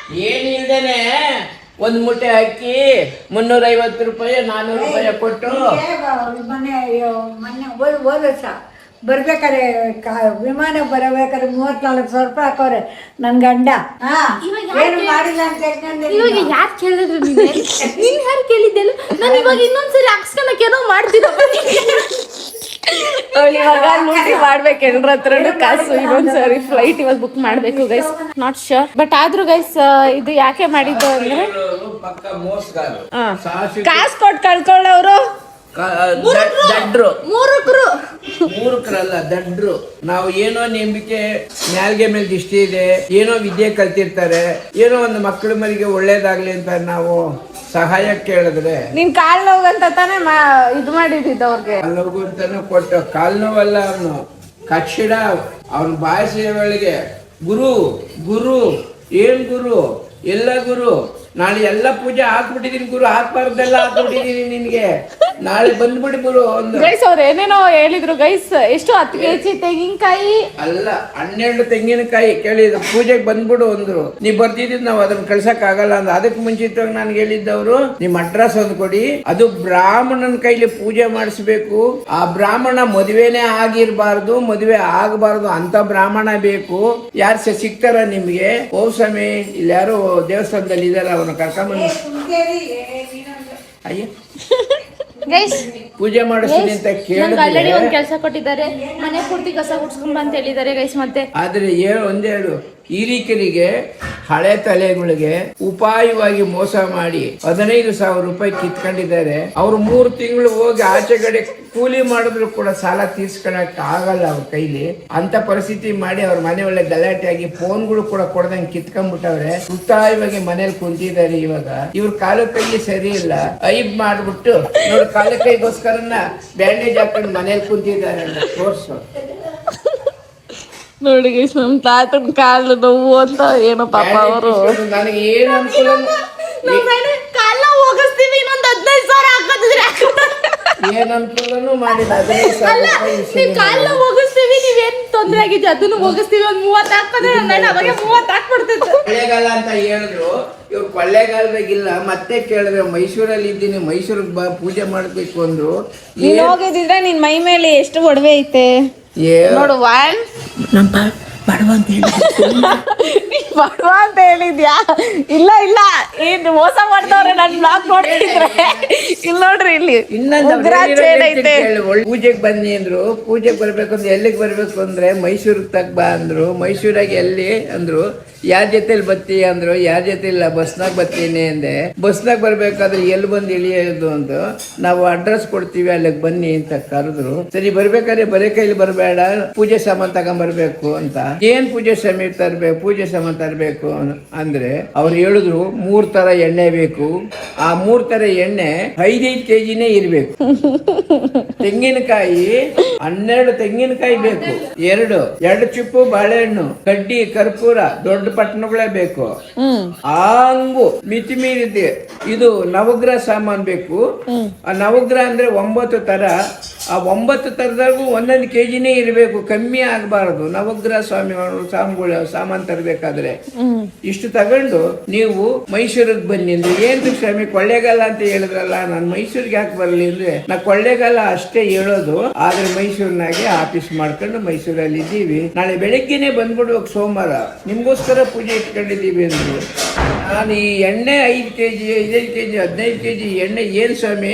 ಏನಿಲ್ದೇನೆ ಒಂದ್ ಮೂಟೆ ಅಕ್ಕಿ 350 ರೂಪಾಯಿ 400 ರೂಪಾಯಿ ಕೊಟ್ಟು
ಮೊನ್ನೆ ಹೋದ ವರ್ಷ ಬರ್ಬೇಕಾರೆ ವಿಮಾನ ಬರಬೇಕಾದ್ರೆ 34,000 ರೂಪಾಯಿ ಹಾಕೋರೆ ನನ್ ಗಂಡ. ಏನು ಮಾಡಿಲ್ಲ ಅಂತ
ಇವಾಗ ಯಾರು ಕೇಳಿದ್ರು ನೀನ್ ಯಾರು ಕೇಳಿದ್ದೆಲ್ಲ? ನಾನು ಇವಾಗ ಇನ್ನೊಂದ್ಸರಿ ಹಾಕ್ಸ್ಕೊಳಕ್ ಏನೋ ಮಾಡ್ತಿದ್ದ.
ಇವಾಗ ಲೂಟಿ ಮಾಡ್ಬೇಕು ಎಲ್ರ ಹತ್ರನು ಕಾಸು. ಇನ್ನೊಂದ್ಸರಿ ಫ್ಲೈಟ್ ಇವಾಗ ಬುಕ್ ಮಾಡ್ಬೇಕು ಗೈಸ್, ನಾಟ್ ಶ್ಯೂರ್. ಬಟ್ ಆದ್ರೂ ಗೈಸ್ ಇದು ಯಾಕೆ ಮಾಡಿದ್ದು ಅಂದ್ರೆ
ಪಕ್ಕ ಮೋಸ್ಗಾರು
ಕಾಸು ಕೊಟ್ಟು ಕಳ್ಕೊಳ್ಳೋರು
ದಡ್ರು,
ಮೂರಕ್ರು
ಅಲ್ಲ ದಡ್ರು. ನಾವು ಏನೋ ನಂಬಿಕೆ ಮ್ಯಾಲ್ಗೆ ಮೇಲೆ ದಿಷ್ಟಿ ಇದೆ, ಏನೋ ವಿದ್ಯೆ ಕಲ್ತಿರ್ತಾರೆ, ಏನೋ ಒಂದು ಮಕ್ಕಳ ಮರಿಗೆ ಒಳ್ಳೇದಾಗ್ಲಿ ಅಂತ ನಾವು ಸಹಾಯ ಕೇಳಿದ್ರೆ
ನಿನ್ ಕಾಲ್ ನೋವಂತ ತಾನೇ ಇದು ಮಾಡಿದ್ದಿದ್ದು ಅವ್ರಿಗೆ.
ಕಾಲು ಅಂತಾನು ಕೊಟ್ಟು ಕಾಲ್ ನೋವಲ್ಲ, ಅವನು ಕಕ್ಷಿಡ ಅವನ ಭಾಷೆಗಳಿಗೆ ಗುರು ಗುರು ಏನ್ ಗುರು ಎಲ್ಲ ಗುರು. ನಾಳೆ ಎಲ್ಲ ಪೂಜೆ ಹಾಕ್ಬಿಟ್ಟಿದೀನಿ ಗುರು, ಹಾಕ್ಬಾರ್ದೆಲ್ಲ ಹಾಕ್ಬಿಟ್ಟಿದೀನಿ ನಿನ್ಗೆ, ನಾಳೆ ಬಂದ್ಬಿಡಿ ಗುರು ಒಂದು.
ಗೈಸ್ ಅವ್ರು ಏನೇನೋ ಹೇಳಿದ್ರು ಗೈಸ್. ಎಷ್ಟು 10 kg ತೆಂಗಿನಕಾಯಿ
ಅಲ್ಲ 12 ತೆಂಗಿನಕಾಯಿ ಕೇಳಿದ್ರು, ಪೂಜೆಗೆ ಬಂದ್ಬಿಡು ಅಂದ್ರು. ನೀವ್ ಬರ್ತಿದ್ ನಾವು ಅದನ್ನ ಕಳ್ಸಕ್ ಆಗಲ್ಲ ಅಂದ. ಅದಕ್ಕೆ ಮುಂಚಿತವಾಗಿ ನನ್ಗೆ ಹೇಳಿದ್ದವ್ರು, ನಿಮ್ ಅಡ್ರೆಸ್ ಒಂದು ಕೊಡಿ, ಅದು ಬ್ರಾಹ್ಮಣನ ಕೈಲಿ ಪೂಜೆ ಮಾಡಿಸ್ಬೇಕು, ಆ ಬ್ರಾಹ್ಮಣ ಮದುವೆನೇ ಆಗಿರ್ಬಾರ್ದು, ಮದುವೆ ಆಗಬಾರ್ದು ಅಂತ ಬ್ರಾಹ್ಮಣ ಬೇಕು. ಯಾರು ಸಿಗ್ತಾರ ನಿಮ್ಗೆ? ಓ ಸ್ವಾಮಿ ಇಲ್ಲಿ ಯಾರು ದೇವಸ್ಥಾನದಲ್ಲಿ ಇದಾರ, ಅವ್ರನ್ನ ಕರ್ಕೊಂಬಂದು ಅಯ್ಯ
ಗೈಸ್
ಪೂಜೆ ಮಾಡಿಸ್ತೀನಿ ಅಂತ
ನಂಗೆ ಆಲ್ರೆಡಿ
ಕೇಳಿದ್ರೆ,
ಒಂದ್ ಕೆಲಸ ಕೊಟ್ಟಿದ್ದಾರೆ, ಮನೆ ಪೂರ್ತಿ ಕಸ ಗುಡ್ಸ್ಕೊಂಡ್ ಅಂತ ಹೇಳಿದ್ದಾರೆ ಗೈಸ್. ಮತ್ತೆ
ಆದ್ರೆ ಒಂದೇಳು ಹಿರಿಕರಿಗೆ ಹಳೆ ತಲೆಗಳಿಗೆ ಉಪಾಯವಾಗಿ ಮೋಸ ಮಾಡಿ 15,000 ರೂಪಾಯಿ ಕಿತ್ಕೊಂಡಿದ್ದಾರೆ. ಅವ್ರು 3 ತಿಂಗಳು ಹೋಗಿ ಆಚೆ ಕಡೆ ಕೂಲಿ ಮಾಡಿದ್ರು ಕೂಡ ಸಾಲ ತೀರ್ಸ್ಕೊಳಕ್ ಆಗಲ್ಲ ಅವ್ರ ಕೈಲಿ. ಅಂತ ಪರಿಸ್ಥಿತಿ ಮಾಡಿ ಅವ್ರ ಮನೆ ಒಳ್ಳೆ ಗಲಾಟೆ ಆಗಿ ಫೋನ್ಗಳು ಕೂಡ ಕೊಡದಂಗೆ ಕಿತ್ಕೊಂಡ್ಬಿಟ್ಟವ್ರೆ. ಉಪಾಯವಾಗಿ ಮನೇಲಿ ಕುಂತಿದ್ದಾರೆ. ಇವಾಗ ಇವ್ರ ಕಾಲು ಕೈ ಸರಿ ಇಲ್ಲ, ಐಬ್ ಮಾಡ್ಬಿಟ್ಟು ನೋಡಿ ಕಾಲು ಕೈಗೋಸ್ಕರನ ಬ್ಯಾಂಡೇಜ್ ಹಾಕೊಂಡು ಮನೇಲಿ ಕುಂತಿದ್ದಾರೆ ತೋರ್ಸು.
ನೋಡಿ ಗೈಸ್, ನಮ್ ತಾತನ ಕಾಲು ನೋವು ಅಂತ ಏನೋ ಪಾಪ ಅವರು.
ನನಗೆ ಏನು ಅನುಕೂಲ
ಕಾಲ ಹೋಗಿಸ್ತೀವಿ, ಇನ್ನೊಂದು 15,000 ಹಾಕೋದಿದ್ರೆ
ಏನ್ ಅನುಕೂಲನೂ ಮಾಡಿಲ್ಲ. 15,000 ರೂಪಾಯಿ
ಕಾಲ ಹೋಗಿಸ್ತೀವಿ, ನೀವೇನ್ ತೊಂದ್ರೆ ಆಗಿದ್ದೆ ಅದನ್ನು ಹೋಗಿಸ್ತೀವಿ. ಒಂದ್ 30 ಹಾಕಿದ್ರೆ ನಾನು ಅವಾಗ 30 ಹಾಕ್ಬಿಡ್ತಿದ್ದೆ.
ಕೊಳ್ಳೇಗಾಲ ಅಂತ ಹೇಳಿದ್ರು, ಇವ್ರು ಕೊಳ್ಳೇಗಾಲದಾಗಿಲ್ಲ. ಮತ್ತೆ ಕೇಳಿದ್ರೆ ಮೈಸೂರಲ್ಲಿ ಇದ್ದೀನಿ, ಮೈಸೂರಿಗೆ ಬಾ ಪೂಜೆ ಮಾಡ್ಬೇಕು ಅಂದ್ರು.
ನೀನ್ ಹೋಗಿದ್ರೆ ನಿನ್ ಮೈ ಮೇಲೆ ಎಷ್ಟು ಒಡವೆ ಐತೆ ನೋಡು. ಬಡವ ಅಂತ ಹೇಳಿದ್ಯಾ? ಇಲ್ಲ ಇದು ಮೋಸ ಮಾಡ್ದವ್ರೆ. ನನ್ ಬ್ಲಾಗ್ ನೋಡ್ತಿದ್ರೆ ಇಲ್ಲಿ ನೋಡ್ರಿ, ಇಲ್ಲಿ
ಪೂಜೆಗೆ ಬನ್ನಿ ಅಂದ್ರು. ಪೂಜೆಗೆ ಬರ್ಬೇಕು ಅಂದ್ರೆ ಎಲ್ಲಿಗೆ ಬರ್ಬೇಕು ಅಂದ್ರೆ ಮೈಸೂರಿಗೆ ತಗ್ ಬಾ ಅಂದ್ರು. ಮೈಸೂರಾಗ ಎಲ್ಲಿ ಅಂದ್ರು. ಯಾರ ಜೊತೆಲಿ ಬರ್ತೀಯ ಅಂದ್ರು. ಯಾರ ಜೊತೆ ಇಲ್ಲ, ಬಸ್ನಾಗ ಬರ್ತೀನಿ ಅಂದೆ. ಬಸ್ನಾಗ ಬರ್ಬೇಕಾದ್ರೆ ಎಲ್ಲಿ ಬಂದು ಇಳಿಯೋದು ಅಂತ ನಾವು ಅಡ್ರೆಸ್ ಕೊಡ್ತೀವಿ, ಅಲ್ಲಿಗೆ ಬನ್ನಿ ಅಂತ ಕರೆದ್ರು. ಸರಿ ಬರ್ಬೇಕಾದ್ರೆ ಬರೀ ಕೈಲಿ ಬರಬೇಡ, ಪೂಜೆ ಸಾಮಾನು ತಗೊಂಡ್ಬರ್ಬೇಕು ಅಂತ. ಏನ್ ಪೂಜೆ ಸಾಮಾನು ತರ್ಬೇಕು, ಪೂಜೆ ಸಾಮಾನು ತರಬೇಕು ಅಂದ್ರೆ ಅವ್ರು ಹೇಳಿದ್ರು 3 ತರ ಎಣ್ಣೆ ಬೇಕು. ಆ 3 ತರ ಎಣ್ಣೆ 5-5 kgನೇ ಇರ್ಬೇಕು. ತೆಂಗಿನಕಾಯಿ 12 ತೆಂಗಿನಕಾಯಿ ಬೇಕು. 2 ಚಿಪ್ಪು ಬಾಳೆಹಣ್ಣು, ಕಡ್ಡಿ, ಕರ್ಪೂರ, ದೊಡ್ಡ ಪಟ್ಟಣಗಳೇ ಬೇಕು. ಹಂಗು ಮಿತಿ ಮೀರಿದೆ. ಇದು ನವಗ್ರಹ ಸಾಮಾನ್ ಬೇಕು. ಆ ನವಗ್ರಹ ಅಂದ್ರೆ 9 ತರ. ಆ 9 ತರದಾಗೂ 1 kgನೇ ಇರಬೇಕು, ಕಮ್ಮಿ ಆಗಬಾರದು. ನವಗ್ರಹ ಸ್ವಾಮಿಗಳು ಸಾಮಾನು ತರಬೇಕಾದ್ರೆ ಇಷ್ಟು ತಗೊಂಡು ನೀವು ಮೈಸೂರಿಗೆ ಬನ್ನಿ ಅಂದ್ರೆ. ಏನ್ ಸ್ವಾಮಿ ಕೊಳ್ಳೇಗಾಲ ಅಂತ ಹೇಳಿದ್ರಲ್ಲ, ನಾನು ಮೈಸೂರಿಗೆ ಯಾಕೆ ಬರಲಿ ಅಂದ್ರೆ, ನಾ ಕೊಳ್ಳೇಗಾಲ ಅಷ್ಟೇ ಹೇಳೋದು. ಆದ್ರೆ ಮೈಸೂರಿನಾಗೆ ಆಫೀಸ್ ಮಾಡ್ಕೊಂಡು ಮೈಸೂರಲ್ಲಿ ಇದ್ದೀವಿ. ನಾಳೆ ಬೆಳಗ್ಗೆನೆ ಬಂದ್ಬಿಡ್ಬೇಕು, ಸೋಮವಾರ ನಿಮ್ಗೋಸ್ಕರ ಪೂಜೆ ಇಟ್ಕೊಂಡಿದ್ದೀವಿ ಅಂದ್ರು. ನಾನು ಈ ಎಣ್ಣೆ 5 kg 5 kg 15 kg ಎಣ್ಣೆ ಏನ್ ಸ್ವಾಮಿ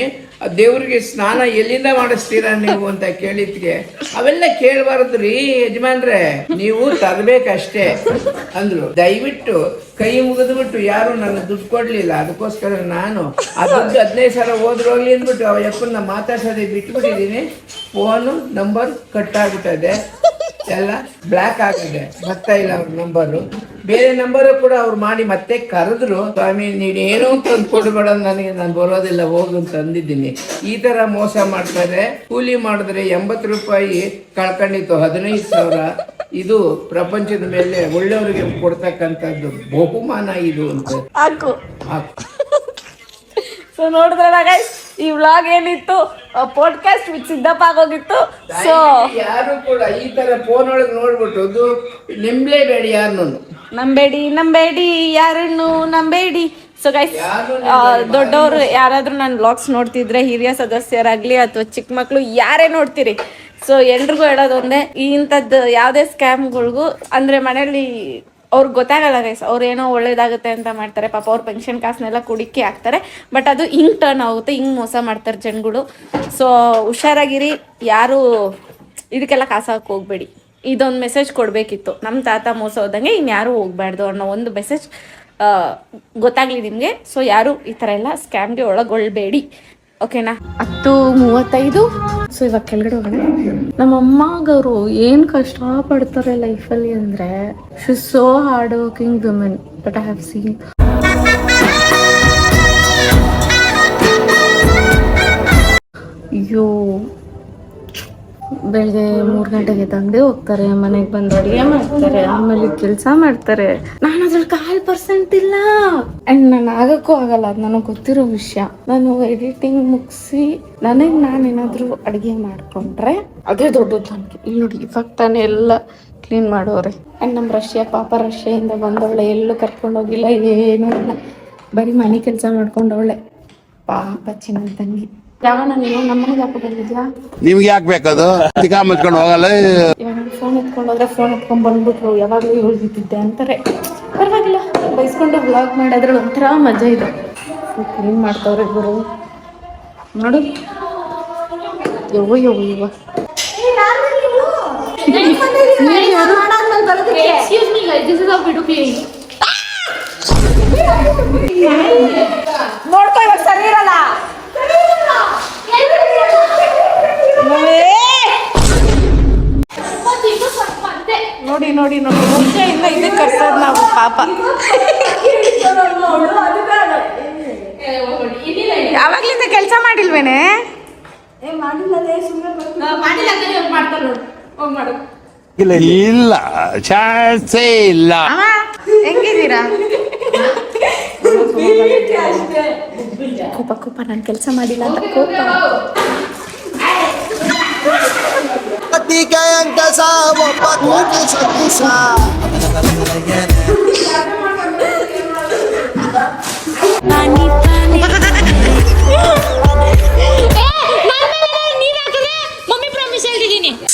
ದೇವ್ರಿಗೆ ಸ್ನಾನ ಎಲ್ಲಿಂದ ಮಾಡಿಸ್ತೀರಾ ನೀವು ಅಂತ ಕೇಳಿದ್ಗೆ, ಅವೆಲ್ಲ ಕೇಳಬಾರದ್ರಿ ಯಜಮಾನ್ರೆ, ನೀವು ತರಬೇಕಷ್ಟೇ ಅಂದ್ರು. ದಯವಿಟ್ಟು ಕೈ ಮುಗಿದ್ಬಿಟ್ಟು ಯಾರು ನನ್ನ ದುಡ್ಡು ಕೊಡ್ಲಿಲ್ಲ. ಅದಕ್ಕೋಸ್ಕರ ನಾನು ಆ ದುಡ್ಡು 15,000 ಹೋದ್ರು ಹೋಗ್ಲಿ ಅಂದ್ಬಿಟ್ಟು ಅವ ಯಪ್ಪನ್ನ ಮಾತಾಡ್ಸೋದೇ ಬಿಟ್ಬಿಟ್ಟಿದ್ದೀನಿ. ಫೋನು ನಂಬರ್ ಕಟ್ ಆಗ್ಬಿಟ್ಟದೆ. ಎಲ್ಲ ಬ್ಲ್ಯಾಕ್ ಆಗಿದೆ, ಬರ್ತಾ ಇಲ್ಲ ಅವ್ರ ನಂಬರು. ಬೇರೆ ನಂಬರು ಕೂಡ ಅವ್ರು ಮಾಡಿ ಮತ್ತೆ ಕರೆದ್ರು, ಸ್ವಾಮಿ ನೀನು ಏನೋ ತಂದು ಕೊಡಬೇಡ ನನಗೆ, ನಾನು ಬರೋದಿಲ್ಲ ಹೋಗು ಅಂತ ಅಂದಿದ್ದೀನಿ. ಈ ತರ ಮೋಸ ಮಾಡ್ತಾರೆ. ಕೂಲಿ ಮಾಡಿದ್ರೆ 80 ರೂಪಾಯಿ ಕಳ್ಕೊಂಡಿತ್ತು, 15,000. ಇದು ಪ್ರಪಂಚದ ಮೇಲೆ ಒಳ್ಳೆಯವರಿಗೆ ಕೊಡ್ತಕ್ಕಂಥದ್ದು ಬಹುಮಾನ ಇದು ಅಂತ.
ಹಾಕು.
ಹಾಕು.
ಸೊ ನೋಡಿದ್ರಲ್ಲ ಗೈಸ್, ಈ ವ್ಲಾಗ್ ಏನಿತ್ತು ಪಾಡ್ಕಾಸ್ಟ್ ವಿತ್ ಸಿದ್ದಪ್ಪ ಆಗೋಗಿತ್ತು. ಸೊ
ಯಾರು ಕೂಡ ಈ ತರ ಫೋನ್ ಒಳಗೆ ನೋಡ್ಬಿಟ್ಟು ಅದು ನಂಬಲೇಬೇಡಿ, ಯಾರನ್ನು
ನಂಬೇಡಿ ಯಾರನ್ನು ನಂಬೇಡಿ. ಸೊ ಗೈಸ್, ದೊಡ್ಡವರು ಯಾರಾದ್ರೂ ನನ್ನ ವ್ಲಾಗ್ಸ್ ನೋಡ್ತಿದ್ರೆ, ಹಿರಿಯ ಸದಸ್ಯರಾಗ್ಲಿ ಅಥವಾ ಚಿಕ್ಕ ಮಕ್ಕಳು ಯಾರೇ ನೋಡ್ತೀರಿ, ಸೊ ಎಲ್ರಿಗೂ ಹೇಳೋದು ಒಂದೇ, ಇಂಥದ್ದು ಯಾವುದೇ ಸ್ಕ್ಯಾಮ್ಗಳಿಗೂ ಅಂದರೆ ಮನೇಲಿ ಅವ್ರಿಗೆ ಗೊತ್ತಾಗಲ್ಲ ಗೈಸ್, ಅವ್ರು ಏನೋ ಒಳ್ಳೇದಾಗುತ್ತೆ ಅಂತ ಮಾಡ್ತಾರೆ. ಪಾಪ ಅವ್ರ ಪೆನ್ಷನ್ ಕಾಸನ್ನೆಲ್ಲ ಕುಡಿಕೆ ಹಾಕ್ತಾರೆ, ಬಟ್ ಅದು ಹಿಂಗೆ ಟರ್ನ್ ಆಗುತ್ತೆ, ಹಿಂಗೆ ಮೋಸ ಮಾಡ್ತಾರೆ ಜನಗಳು. ಸೊ ಹುಷಾರಾಗಿರಿ, ಯಾರು ಇದಕ್ಕೆಲ್ಲ ಕಾಸು ಹಾಕಿ ಹೋಗ್ಬೇಡಿ. ಇದೊಂದು ಮೆಸೇಜ್ ಕೊಡಬೇಕಿತ್ತು, ನಮ್ಮ ತಾತ ಮೋಸ ಹೋದಂಗೆ ಇನ್ಯಾರೂ ಹೋಗ್ಬಾರ್ದು ಅನ್ನೋ ಒಂದು ಮೆಸೇಜ್ ಗೊತ್ತಾಗಲಿ ನಿಮಗೆ. ಸೊ ಯಾರು ಈ ಥರ ಎಲ್ಲ ಸ್ಕ್ಯಾಮ್ಗೆ ಒಳಗೊಳ್ಬೇಡಿ, ಓಕೆನಾ? 10:35. ಸೊ ಇವಾಗ ಕೆಳಗಡೆ ಹೋಗೋಣ. ನಮ್ಮ ಅಮ್ಮಗವರು ಏನು ಕಷ್ಟಪಡ್ತಾರೆ ಲೈಫಲ್ಲಿ ಅಂದರೆ, she is so hard working women but I have seen. ಅಯ್ಯೋ, ಬೆಳಗ್ಗೆ 3 ಗಂಟೆಗೆ ತಂದೆ ಹೋಗ್ತಾರೆ, ಮನೆಗೆ ಬಂದು ಅಡುಗೆ ಮಾಡ್ತಾರೆ, ಆಮೇಲೆ ಕೆಲಸ ಮಾಡ್ತಾರೆ. ನಾನು ಅದ್ರಲ್ಲಿ 1% ಇಲ್ಲ. ಆ್ಯಂಡ್ ನಾನು ಆಗೋಕ್ಕೂ ಆಗಲ್ಲ, ಅದು ನನಗೆ ಗೊತ್ತಿರೋ ವಿಷಯ. ನಾನು ಎಡಿಟಿಂಗ್ ಮುಗಿಸಿ ನಾನೇನಾದರೂ ಅಡುಗೆ ಮಾಡಿಕೊಂಡ್ರೆ ಅದೇ ದೊಡ್ಡದು ನನಗೆ. ಇಲ್ಲಿ ನೋಡಿ, ಇವಾಗ ತಾನೇ ಎಲ್ಲ ಕ್ಲೀನ್ ಮಾಡೋರೆ. ಆ್ಯಂಡ್ ನಮ್ಮ ರಷ್ಯಾದಿಂದ ಬಂದವಳೆ, ಎಲ್ಲೂ ಕರ್ಕೊಂಡೋಗಿಲ್ಲ, ಏನೂ ಇಲ್ಲ, ಬರೀ ಮನೆ ಕೆಲಸ ಮಾಡ್ಕೊಂಡವಳೆ. ಪಾಪ ಚಿನ್ನ ತಂಗಿ. ಯಾವ ನೀನು ನಮ್ಮನೆಗೆ ಯಾಕೆ ಬಂದಿದ್ಯಾ?
ನಿಮ್ಗೆ ಯಾಕೆ ಬೇಕದು? ಚಿಕ್ಕ ಮುಚ್ಕೊಂಡು ಹೋಗಲ್ಲ.
ಇವಾಗ ಫೋನ್ ಎತ್ಕೊಂಡೋದ್ರೆ ಫೋನ್ ಎತ್ಕೊಂಡ್ ಬಂದ್ಬಿಟ್ರು, ಯಾವಾಗಲೂ ಹೇಳ್ತಿದ್ದೆ ಅಂತಾರೆ. ಪರವಾಗಿಲ್ಲ, ಬೈಸ್ಕೊಂಡು ವ್ಲಾಗ್ ಮಾಡೋದ್ರಲ್ಲಿ ಒಂಥರ ಮಜಾ ಇದೆ. ಕ್ಲೀನ್ ಮಾಡ್ತವ್ರೆ ಇವರು ನೋಡು. ಯವ್ವ ನೋಡ್ಕೊ, ಇವಾಗ ಸರಿ ಇರಲ್ಲ. ನೋಡಿ ಮುಂಚೆಯಿಂದ ಇದಕ್ಕೆ ಕರ್ಸೋದು ನಾವು, ಪಾಪ. ಯಾವಾಗ್ಲಿಂದ ಕೆಲಸ ಮಾಡಿಲ್ವೇನೆ?
ಇಲ್ಲ, ಚಾನ್ಸೇ ಇಲ್ಲ.
ಹೆಂಗಿದ್ದೀರಾ? ಕೋಪ ನಾನು ಕೆಲಸ ಮಾಡಿಲ್ಲ ಅಂತ ಕೋಪ.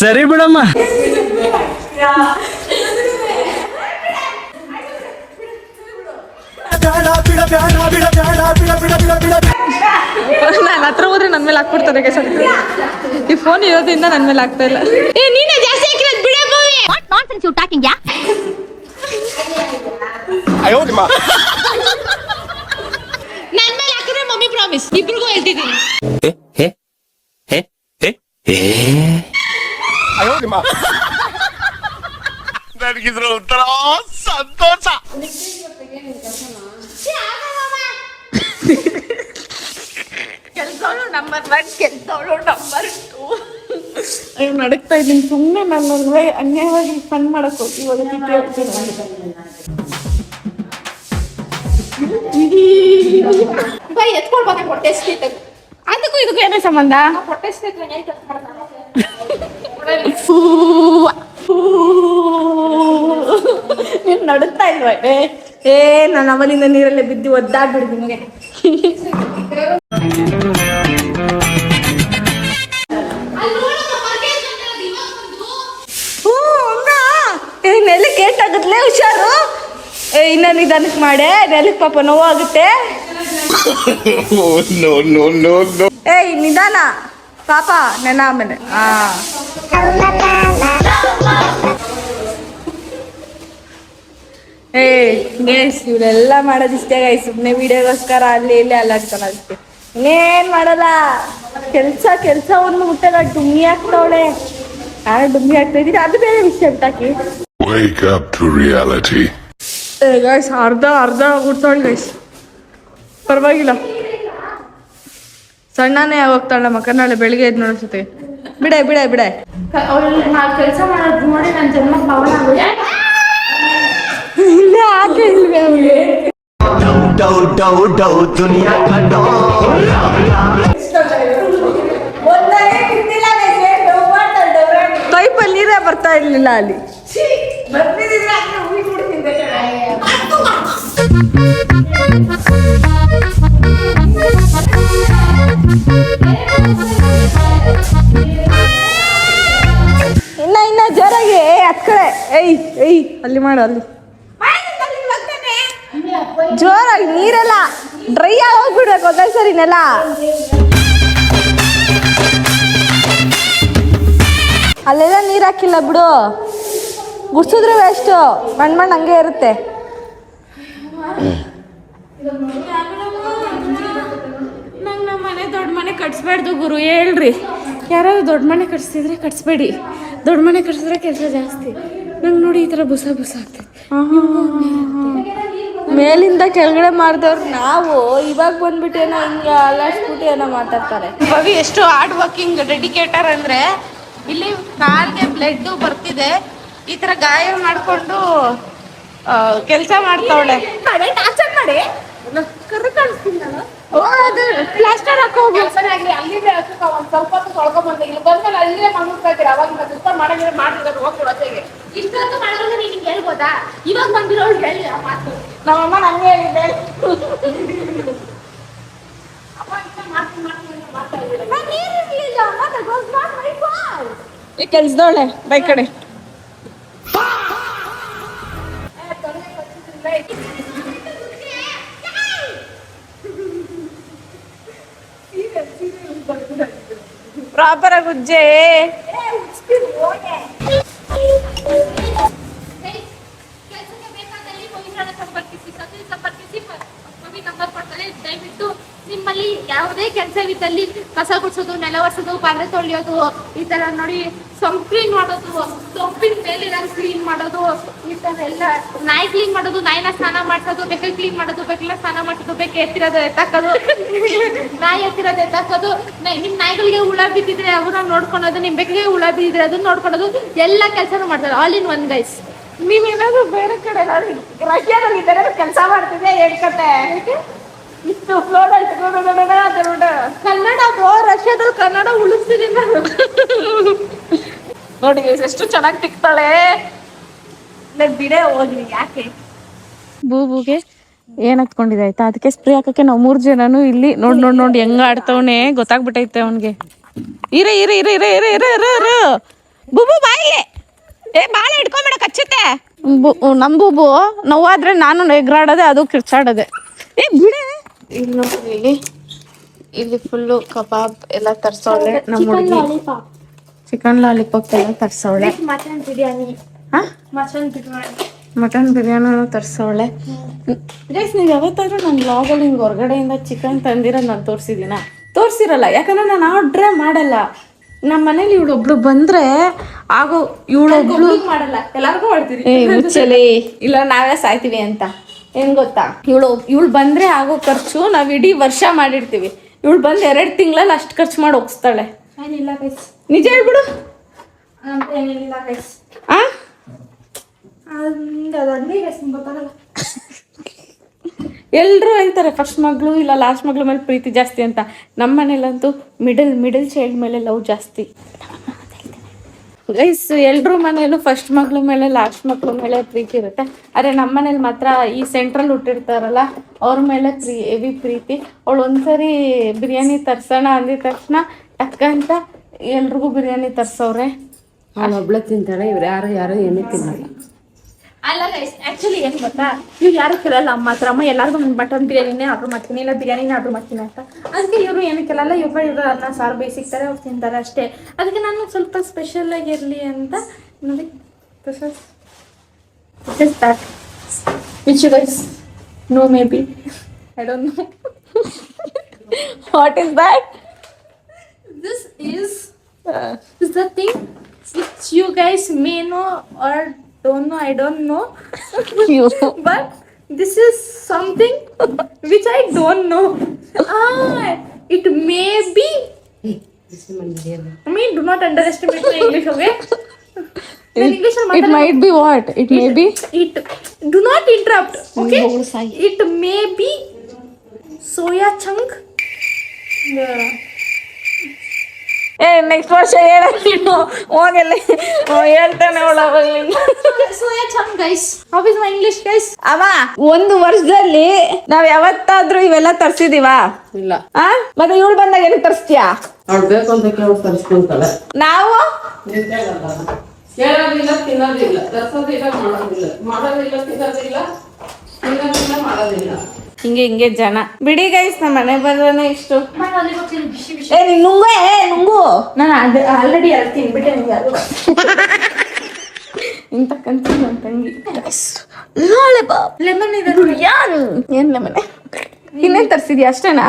ಸರಿ ಬಿಡಮ್ಮ.
ನನ್ನ ಹತ್ರ ಹೋದ್ರೆ ನನ್ನ ಮೇಲೆ ಹಾಕ್ಬಿಡ್ತಾರೆ. ಈ ಫೋನ್ ಇರೋದ್ರಿಂದ ನನ್ನ ಮೇಲೆ ಆಗ್ತಾ ಇಲ್ಲ. ನೀನೇ ಜಾಸ್ತಿ ಹಾಕಿರೋದು ಬಿಡಪ್ಪ.
ವಾಟ್ ನಾನ್ಸೆನ್ಸ್ ಯು ಟಾಕಿಂಗ್ ಯಾ?
ನನ್ನ ಮೇಲೆ ಹಾಕಿದ್ರೆ ಮಮ್ಮಿ ಪ್ರಾಮಿಸ್, ಇಬ್ರಿಗೂ ಹೇಳ್ತಿದ್ದೀನಿ.
ನನಗಿದ್ರ ಒಂಥರ ಸಂತೋಷ.
ಕೆಲಸವಳು ನಂಬರ್ 1, ಕೆಲಸವಳು ನಂಬರ್ 2. ಅಯ್ಯೋ, ನಡಕ್ತಾ ಇದ್ದೀನಿ ಸುಮ್ಮನೆ. ನನ್ನ ಅನ್ಯಾಯವಾಗಿ ಫನ್ ಮಾಡಕ್ ಹೋಗಿ ಇವಾಗ
ಎತ್ಕೊಳ್ಬೇಕು ಹೊಟ್ಟೆ ಸ್ಟೇಟ್.
ಅದಕ್ಕೂ ಇದಕ್ಕೂ ಏನೇ ಸಂಬಂಧ?
ಹೊಟ್ಟೆ ಸ್ಟೇಟ್
ನೀನು ನಡುತ್ತಾ ಇಲ್ವಾ? ನನ್ನ ಅವನಿಂದ ನೀರಲ್ಲೇ ಬಿದ್ದು ಒದ್ದಾಡ್ಬಿಡ್ದು ನಿಮಗೆ. ನೆಲಕ್ಕೆ ಏಟಾಗತ್ಲೆ, ಹುಷಾರು. ಇನ್ನ ನಿಧಾನಕ್ಕೆ ಮಾಡೆ, ನೆಲಕ್ಕೆ ಪಾಪ ನೋವಾಗುತ್ತೆ. ಏಯ್ ನಿಧಾನ ಪಾಪ, ನೆನ ಆಮೇಲೆ. ಗೈಸ್ ಇವರೆಲ್ಲ ಮಾಡೋದಿಷ್ಟೇ ಗೈಸ್, ಸುಮ್ಮನೆ ವಿಡಿಯೋಗೋಸ್ಕರ ಅಲ್ಲಿ ಇಲ್ಲಿ ಅಲ್ಲಾಡ್ತಾನೆ ಅಷ್ಟೇ, ಇನ್ನೇನ್ ಮಾಡಲ್ಲ. ಕೆಲ್ಸ ಒಂದು ಮುಟ್ಟಲ್ಲ, ಡುಮ್ಮಿ ಆಗ್ತಾವಳೆ.
ಯಾರು ಡುಮ್ಮಿ ಆಗ್ತಾ ಇದ್ದೀರಿ ಅದು ಬೇರೆ ವಿಷಯ ಬಿಟ್ಟಾಕಿ.
Wake up to reality.
Guys ಅರ್ಧ ಹುಡ್ತಾಳೆ ಗೈಸ್, ಪರವಾಗಿಲ್ಲ. ಸಣ್ಣನೇ ಹೋಗ್ತಾಳೆ ನಮ್ಮ ಅಕ್ಕ, ನಾಳೆ ಬೆಳಿಗ್ಗೆ ಎದ್ದು ನೋಡಿಸುತ್ತೆ. ಬಿಡೆ
ಅವಳಲ್ಲಿ ಕೆಲಸ ಮಾಡೋದು ನೋಡಿ ನನ್ನ ಜನ್ಮ ಪವನ ಆಗುತ್ತೆ.
ಇಲ್ಲೇ ಹಾಗೆ ಇಲ್ವೇ ಅವಳಿಗೆ. ಪೈಪಲ್ಲಿ ನೀರೇ ಬರ್ತಾ ಇರ್ಲಿಲ್ಲ ಅಲ್ಲಿ. ಇನ್ನ ಜೋರಾಗಿ ಹತ್ ಕಡೆ ಏಯ್ ಅಲ್ಲಿ ಮಾಡು, ಅಲ್ಲಿ ಜೋರಾಗಿ. ನೀರೆಲ್ಲ ಡ್ರೈ ಆಗಿ ಹೋಗ್ಬಿಡ್ಬೇಕು ಒಂದೊಂದ್ಸರಿನೆಲ್ಲ. ಅಲ್ಲೆಲ್ಲ ನೀರು ಹಾಕಿಲ್ಲ ಬಿಡು, ಗುಡ್ಸಿದ್ರೆ ವೇಸ್ಟು, ಮಣ್ಣು ಹಂಗೆ ಇರುತ್ತೆ.
ನಂಗೆ ನಮ್ಮ ಮನೆ ದೊಡ್ಡ ಮನೆ ಕಟ್ಸ್ಬಾರ್ದು ಗುರು, ಹೇಳ್ರಿ. ಯಾರಾದ್ರು ದೊಡ್ಡ ಮನೆ ಕಟ್ಸ್ತಿದ್ರೆ ಕಟ್ಸ್ಬೇಡಿ. ದೊಡ್ಡ ಮನೆ ಕಟ್ಸಿದ್ರೆ ಕೆಲಸ ಜಾಸ್ತಿ. ನಂಗೆ ನೋಡಿ ಈ ಥರ ಬುಸ ಆಗ್ತದೆ.
ಮೇಲಿಂದ ಕೆಳಗಡೆ ಮಾಡಿದವ್ರು ನಾವು, ಇವಾಗ ಬಂದ್ಬಿಟ್ಟು ಏನೋ ಹಿಂಗೆ ಅಲ್ಲಾಡ್ಸ್ಬಿಟ್ಟು ಏನೋ ಮಾತಾಡ್ತಾರೆ.
ಭವಿ ಎಷ್ಟು ಹಾರ್ಡ್ ವರ್ಕಿಂಗ್ ಡೆಡಿಕೇಟರ್ ಅಂದರೆ, ಇಲ್ಲಿ ಕಾಲ್ಗೆ ಬ್ಲಡ್ ಬರ್ತಿದೆ, ಈ ಥರ ಗಾಯ ಮಾಡಿಕೊಂಡು ಕೆಲಸ ಮಾಡ್ತಾವಳೆ. ಮಾಡಿ ಕರ್ರ ಕಾಣಿಸ್ತೀನಿ ನಾನು. ಅದು ಪ್ಲಾಸ್ಟರ್ ಹಾಕೋಗಿ
ಅಲ್ಲಿಂದ ಒಂದು ಸ್ವಲ್ಪ ಹೊತ್ತು ತೊಳ್ಕೊಂಬಂದೆ. ಇಲ್ಲಿ ಬಂದ್ಮೇಲೆ ಅಲ್ಲೇ ಮಣ್ಣು ಅವಾಗ ಸುತ್ತ ಮಾಡಿದ್ರೆ ಮಾಡಿದ್ರೆ ಹೋಗ್ಬಿಡೋತೆಗೆ.
ಇಷ್ಟೊಂದು ಮಾಡಿದ್ರೆ ನೀನು ಹೇಳ್ಬೋದಾ? ಇವಾಗ ಬಂದಿರೋಳು ಹೇಳಿ ಆ ಮಾತು.
ನಮ್ಮಮ್ಮ ನಂಗೆ ಹೇಳಿದ್ದೆ.
ಕೆಲ್ಸದವಳೆ ಬೈ ಕಡೆ. ಪ್ರಾಪರ್ ಗುಜ್ಜೆ.
ಕೆಲಸಕ್ಕೆ ಬೇಕಾದಲ್ಲಿ ಮೊಯ್ಸಳನ್ನ ಸಂಪರ್ಕಿಸಿ ನಂಬರ್ ಕೊಡ್ತಾರೆ. ದಯವಿಟ್ಟು ನಿಮ್ಮಲ್ಲಿ ಯಾವುದೇ ಕೆಲಸವಿದ್ದಲ್ಲಿ ಕಸ ಗುಡಿಸೋದು, ನೆಲ ಒರೆಸೋದು, ಪಾತ್ರೆ ತೊಳೆಯೋದು, ಈ ತರ ನೋಡಿ ಸೊಂಪು ಕ್ಲೀನ್ ಮಾಡೋದು, ಸೊಂಪಿನ ಮೇಲಿನ ಕ್ಲೀನ್ ಮಾಡೋದು, ಈ ತರ ಎಲ್ಲ ನಾಯಿ ಕ್ಲೀನ್ ಮಾಡೋದು, ನಾಯಿನ ಸ್ನಾನ ಮಾಡಿಸೋದು, ಬೆಕ್ಕ ಕ್ಲೀನ್ ಮಾಡೋದು, ಬೆಕ್ಕನ ಸ್ನಾನ ಮಾಡಿಸೋದು, ಬೆಕ್ಕ ಎತ್ತಿರೋದು ಎತ್ತಾಕೋದು, ನಾಯಿ ಎತ್ತಿರೋದು ಎತ್ತಾಕೋದು, ನಿಮ್ ನಾಯಿಗಳಿಗೆ ಹುಳ ಬಿದ್ದಿದ್ರೆ ಅವನ್ನ ನೋಡ್ಕೊಳೋದು, ನಿಮ್ ಬೆಕ್ಕಿಗೆ ಹುಳ ಬಿದ್ದಿದ್ರೆ ಅದನ್ನ ನೋಡ್ಕೊಳೋದು, ಎಲ್ಲ ಕೆಲಸನೂ ಮಾಡ್ತಾರೆ. All in one guys.
ನೀವೇನಾದ್ರು ಬೇರೆ ಕಡೆ ರಷ್ಯಾದಲ್ಲಿ ಇದ್ದಾರೆ ಕೆಲಸ ಮಾಡ್ತಿದ್ದೆ ಹೇಳ್ಕತ್ತೆ. ಇಷ್ಟು ಫ್ಲೋರಲ್ಲಿ
ಕನ್ನಡ ರಷ್ಯಾದಲ್ಲಿ ಕನ್ನಡ ಉಳಿಸ್ತಿದ್ದೀನಿ ನಾನು.
ನೋಡಿ ಎಷ್ಟು ಚೆನ್ನಾಗಿ ತಿಕ್ತಾಳೆ. ಬಿಡೆ ಹೋಗ್ಲಿ, ಯಾಕೆ
ಬೂಬುಗೆ ಏನ್ ಹತ್ಕೊಂಡಿದೆ ಆಯ್ತಾ, ಅದಕ್ಕೆ ಸ್ಪ್ರೇ ಹಾಕಕ್ಕೆ ನಾವು 3 ಜನನು ಇಲ್ಲಿ ನೋಡ್ ಹೆಂಗ ಆಡ್ತವನೆ ಗೊತ್ತಾಗ್ಬಿಟ್ಟೈತೆ ಅವನ್ಗೆ. ಬೂಬು ಬಾಯಿಲೆ, ಬಾಳೆ ಇಟ್ಕೊಂಬೇಡ ಕಚ್ಚುತ್ತೆ. ನಮ್ ಬೂಬು ನೋವಾದ್ರೆ ನಾನು ಎಗ್ರಾಡದೆ, ಅದು ಕಿರ್ಚಾಡದೆ. ಬಿಡೆ. ಇಲ್ಲಿ ನೋಡಿ, ಇಲ್ಲಿ ಫುಲ್ಲು ಕಬಾಬ್ ಎಲ್ಲ ತರ್ಸೋಳೆ ನಮ್ಮ ಹುಡುಗಿ. ಚಿಕನ್ ಲಾಲಿಪಾಪ್ ಎಲ್ಲ ತರ್ಸೋಳೆ. ಮಟನ್ ಬಿರಿಯಾನಿ ತರ್ಸೋಳೆ. ಗೈಸ್, ನೀವು ಯಾವತ್ತಾದ್ರೂ ನನ್ನ ವ್ಲಾಗಲ್ಲಿ ಹಿಂಗೆ ಹೊರಗಡೆಯಿಂದ ಚಿಕನ್ ತಂದಿರೋದು ನಾನು ತೋರಿಸಿರಲ್ಲ, ಯಾಕಂದ್ರೆ ನಾನು ಆರ್ಡ್ರೇ ಮಾಡಲ್ಲ. ನಮ್ಮ ಮನೇಲಿ ಇವಳೊಬ್ಳು ಬಂದ್ರೆ ಆಗೋ, ಇವಳೊಬ್ಳು
ಮಾಡಲ್ಲ, ಎಲ್ಲಾರ್ಗು ಮಾಡ್ತೀರಿ.
ಮುಚ್ಚಲಿ, ಇಲ್ಲ ನಾವೇ ಸಾಯ್ತೀವಿ ಅಂತ. ಏನ್ ಗೊತ್ತಾ, ಇವಳು ಬಂದ್ರೆ ಆಗೋ ಖರ್ಚು ನಾವ್ ಇಡೀ ವರ್ಷ ಮಾಡಿರ್ತೀವಿ. ಇವಳು ಬಂದು 2 ತಿಂಗಳಲ್ಲಿ ಅಷ್ಟು ಖರ್ಚು ಮಾಡಿ ಹೋಗಿಸ್ತಾಳೆ.
ಏನಿಲ್ಲ ಗೈಸ್,
ನಿಜ ಹೇಳ್ಬಿಡು.
ಏನಿಲ್ಲ ಗೈಸ್, ಗೊತ್ತಾಗಲ್ಲ.
ಎಲ್ರು ಹೇಳ್ತಾರೆ ಫಸ್ಟ್ ಮಗಳು ಇಲ್ಲ ಲಾಸ್ಟ್ ಮಗಳ ಮೇಲೆ ಪ್ರೀತಿ ಜಾಸ್ತಿ ಅಂತ. ನಮ್ಮ ಮನೇಲಂತೂ ಮಿಡಲ್ ಚೈಲ್ಡ್ ಮೇಲೆ ಲವ್ ಜಾಸ್ತಿ. ಗೈಸ್, ಎಲ್ರ ಮನೇಲೂ ಫಸ್ಟ್ ಮಗಳ ಮೇಲೆ ಲಾಸ್ಟ್ ಮಕ್ಳ ಮೇಲೆ ಪ್ರೀತಿ ಇರುತ್ತೆ. ಆದರೆ ನಮ್ಮ ಮನೇಲಿ ಮಾತ್ರ ಈ ಸೆಂಟ್ರಲ್ ಹುಟ್ಟಿರ್ತಾರಲ್ಲ ಅವ್ರ ಮೇಲೆ ಹೆವಿ ಪ್ರೀತಿ. ಅವಳು ಒಂದ್ಸರಿ ಬಿರಿಯಾನಿ ತರ್ಸೋಣ ಅಂದಿದ ತಕ್ಷಣ ಟಕ್ಕಂತ ಎಲ್ರಿಗೂ ಬಿರಿಯಾನಿ ತರ್ಸವ್ರೆ.
ಒಬ್ಳೆ ತಿಂತಾಳೆ, ಇವ್ರು ಯಾರು ಏನೂ ತಿನ್ನಲ್ಲ.
ಅಲ್ಲ ಗೈಸ್, ಆಕ್ಚುಲಿ ಏನ್ ಗೊತ್ತಾ, ಇವ್ರು ಯಾರು ಕೇಳಲ್ಲ ಅಮ್ಮ ಹತ್ರ. ಅಮ್ಮ ಎಲ್ಲರಿಗೂ ಮಟನ್ ಬಿರಿಯಾನಿನೇ ಆರ್ಡ್ರ್ ಮಾಡ್ತೀನಿ, ಇಲ್ಲ ಬಿರಿಯಾನಿನೇ ಆರ್ಡ್ರ್ ಮಾಡ್ತೀನಿ ಅಂತ. ಅದಕ್ಕೆ ಇವರು ಏನು ಕೇಳಲ್ಲ, ಇವ್ರು ಅನ್ನ ಸಾರು ಬೇಯಿಸಿರ್ತಾರೆ, ಅವ್ರು ತಿಂತಾರೆ ಅಷ್ಟೇ. ಅದಕ್ಕೆ ನಾನು ಸ್ವಲ್ಪ ಸ್ಪೆಷಲ್ ಆಗಿರಲಿ ಅಂತ ನೋಡಿ, which guys know maybe, I don't know what is that. This is the thing which you guys may know or don't know, I don't know. But this is something which I don't know. It may be. I mean, do not underestimate my English, okay?
It might be what? It may be.
It do not interrupt, okay? It may be soya chunk.
Next ವರ್ಷ ಹೇಳ ನೀನು ಹೋಗಲ್ಲ ಹೇಳ್ತಾನೆ
Soya chunk, guys. How is my English, guys?
ಅಮ್ಮ ಒಂದು ವರ್ಷದಲ್ಲಿ ನಾವ್ ಯಾವತ್ತಾದ್ರೂ ಇವೆಲ್ಲ ತರ್ಸಿದೀವಾ?
ಇಲ್ಲ.
ಮತ್ತೆ ಇವಳು ಬಂದಾಗ ಏನು ತರ್ಸ್ತೀಯಾ?
ಅವ್ಳು ಬೇಕು ಅಂತ ಕೇಳಿ ತರಿಸ್ಕೊಂತಾಳೆ.
ನಾವು
ಕೇಳೋದಿಲ್ಲ, ತಿನ್ನೋದಿಲ್ಲ, ತರ್ಸೋದಿಲ್ಲ, ಮಾಡೋದಿಲ್ಲ, ಮಾಡೋದಿಲ್ಲ, ತಿನ್ನೋದಿಲ್ಲ, ತಿನ್ನೋದಿಲ್ಲ, ಮಾಡೋದಿಲ್ಲ.
ಹಿಂಗೆ ಜನ ಬಿಡಿ ಗೈಸ್. ನಮ್ಮ ಮನೆ ಬಂದ್ರೆ ಇಷ್ಟು. ನೀನ್ ನುಂಗು
ನಾನು ಆಲ್ರೆಡಿ ಎರಡು ತಿನ್ಬಿಟ್ಟೆ ನಿಮ್ಗೆ ಅದು.
ಇಂತ ಕಂತೀನಿ ನನ್ನ ತಂಗಿ.
ಲೆಮನ್ ಇದೆ.
ಏನ್ ಲೆಮನ್? ಇನ್ನೇನ್ ತರ್ಸಿದ್ಯಾ ಅಷ್ಟೇನಾ?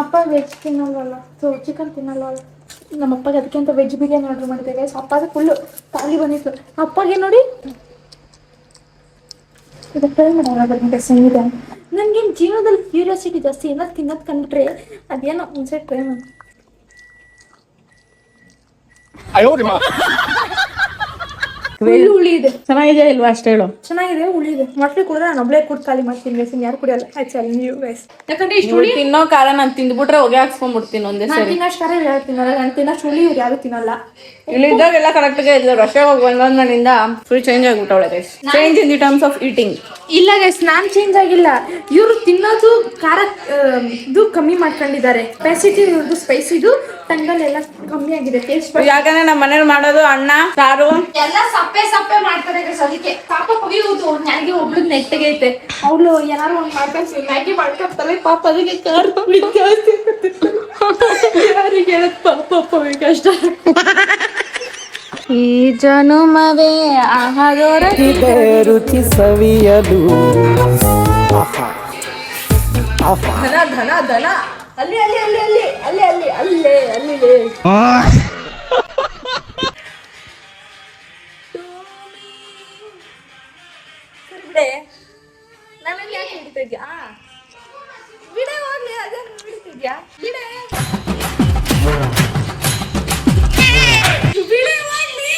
ಅಪ್ಪ ವೆಜ್ ತಿನ್ನಲ್ವಲ್ಲ, ಸೊ ಚಿಕನ್ ತಿನ್ನಲ್ವಲ್ಲ. ನಮ್ಮ ಅಪ್ಪಗೆ ಅದಕ್ಕೆ ಅಂತ ವೆಜ್ ಬಿರಿಯಾನಿ ಆರ್ಡರ್ ಮಾಡಿದ್ದೆ ಗೈಸ್. ಅಪ್ಪದ ಫುಲ್ಲು ತಾಲಿ ಬಂದಿತ್ತು. ಅಪ್ಪಗೆ ನೋಡಿ ಇದು ಟ್ರೈ ಮಾಡೋಣ ಸಂಗೀತ. ನನಗೇನು ಜೀವನದಲ್ಲಿ ಕ್ಯೂರಿಯಾಸಿಟಿ ಜಾಸ್ತಿ. ಏನಾದ್ರು ತಿನ್ನೋದು ಕಂಡ್ರೆ ಅದೇನೋ ಒಂದ್ಸರಿ ಟ್ರೈ ಮಾಡಿ. ಹುಳಿ ಇದೆ.
ಚೆನ್ನಾಗಿದೆ ಇಲ್ವಾ ಅಷ್ಟು ಹೇಳು.
ಚೆನ್ನಾಗಿದೆ, ಹುಳಿ ಇದೆ. ಮಕ್ಳು ಕುಡಿದ್ರೆ ನಾನು ಒಬ್ಳೆ ಕುಡ್ ಖಾಲಿ ಮಾಡ್ತೀನಿ ಗೈಸ್. ಯಾರು ಕುಡಿಯಲ್ಲ. ಯಾಕಂದ್ರೆ ಇಷ್ಟು ಹುಳಿ
ತಿನ್ನೋ ಖಾರ ನಾನು ತಿಂದ್ಬಿಟ್ರೆ ಹೊಗೆ ಹಾಕ್ಸ್ಕೊಂಡ್ಬಿಡ್ತೀನಿ ಒಂದೇ
ನಾನು
ಸರಿ.
ತಿನ್ನೋಷ್ಟು ಖಾರ ಯಾರು ತಿನ್ನಲ್ಲ. ನಾನು ತಿನ್ನೋಷ್ಟು ಹುಳಿ ಇವ್ರು ಯಾರು ತಿನ್ನಲ್ಲ.
ಇಲ್ಲಿದ್ದಾಗೆಲ್ಲ ಕರೆಕ್ಟ್ಗೆ ಇದ್ಲು. ರಷ್ಯಾ ಹೋಗಿ ಬಂದಿನಿಂದ ಫುಲ್ ಚೇಂಜ್ ಆಗಿಬಿಟ್ಟವಳೆ guys. Change in the terms of eating.
ಇಲ್ಲ ಗೈಸ್, ನಾನು ಚೇಂಜ್ ಆಗಿಲ್ಲ. ಇವರು ತಿನ್ನೋದು ಖಾರ ಇದು ಕಮ್ಮಿ ಮಾಡ್ಕೊಂಡಿದ್ದಾರೆ. ಸ್ಪೈಸಿಟಿ ಇವ್ರದ್ದು ಸ್ಪೈಸಿದು ಟಂಗಲ್ಲೆಲ್ಲ ಕಮ್ಮಿ ಆಗಿದೆ ಟೇಸ್ಟ್.
ಯಾಕಂದ್ರೆ ನಮ್ಮ ಮನೇಲಿ ಮಾಡೋದು ಅನ್ನ ಸಾರು
ಎಲ್ಲ ಸಪ್ಪೆ ಸಪ್ಪೆ ಮಾಡ್ತಾರೆ ಗೈಸ್. ಅದಕ್ಕೆ ಪಾಪ ಕವಿಯುವುದು ನನಗೆ ಒಬ್ಳು ನೆಟ್ಟಗೈತೆ. ಅವಳು ಏನಾರು ಒಂದು ಮಾಡ್ಕೊಂಡು ಮ್ಯಾಗಿ ಮಾಡ್ಕೊಳ್ತಾಳೆ. ಪಾಪ ಅದಕ್ಕೆ ಖಾರ ಜಾಸ್ತಿ ಯಾರಿಗೆ ಹೇಳೋದು ಪಾಪ ಕಷ್ಟ.
ಈ ಜನುಮವೇ ಆಹಾರ
ರುಚಿ ಸವಿಯಲು
ಧನ ಧನ ಧನ ಅಲ್ಲಿ ಅಲ್ಲಿ ಅಲ್ಲಿ ಅಲ್ಲಿ ಅಲ್ಲಿ ಅಲ್ಲಿ ಅಲ್ಲೇ ಅಲ್ಲಿ ಬಿಡೆ. ನನಗೆ ಯಾಕೆ ಹಿಡಿತಿದ್ಯಾ? ಬಿಡೆ ಹೋಗ್ಲಿ. ಅದೇನು ಹಿಡಿತಿದ್ಯಾ? ಬಿಡೆ ಬಿಡೆ ಹೋಗ್ಲಿ.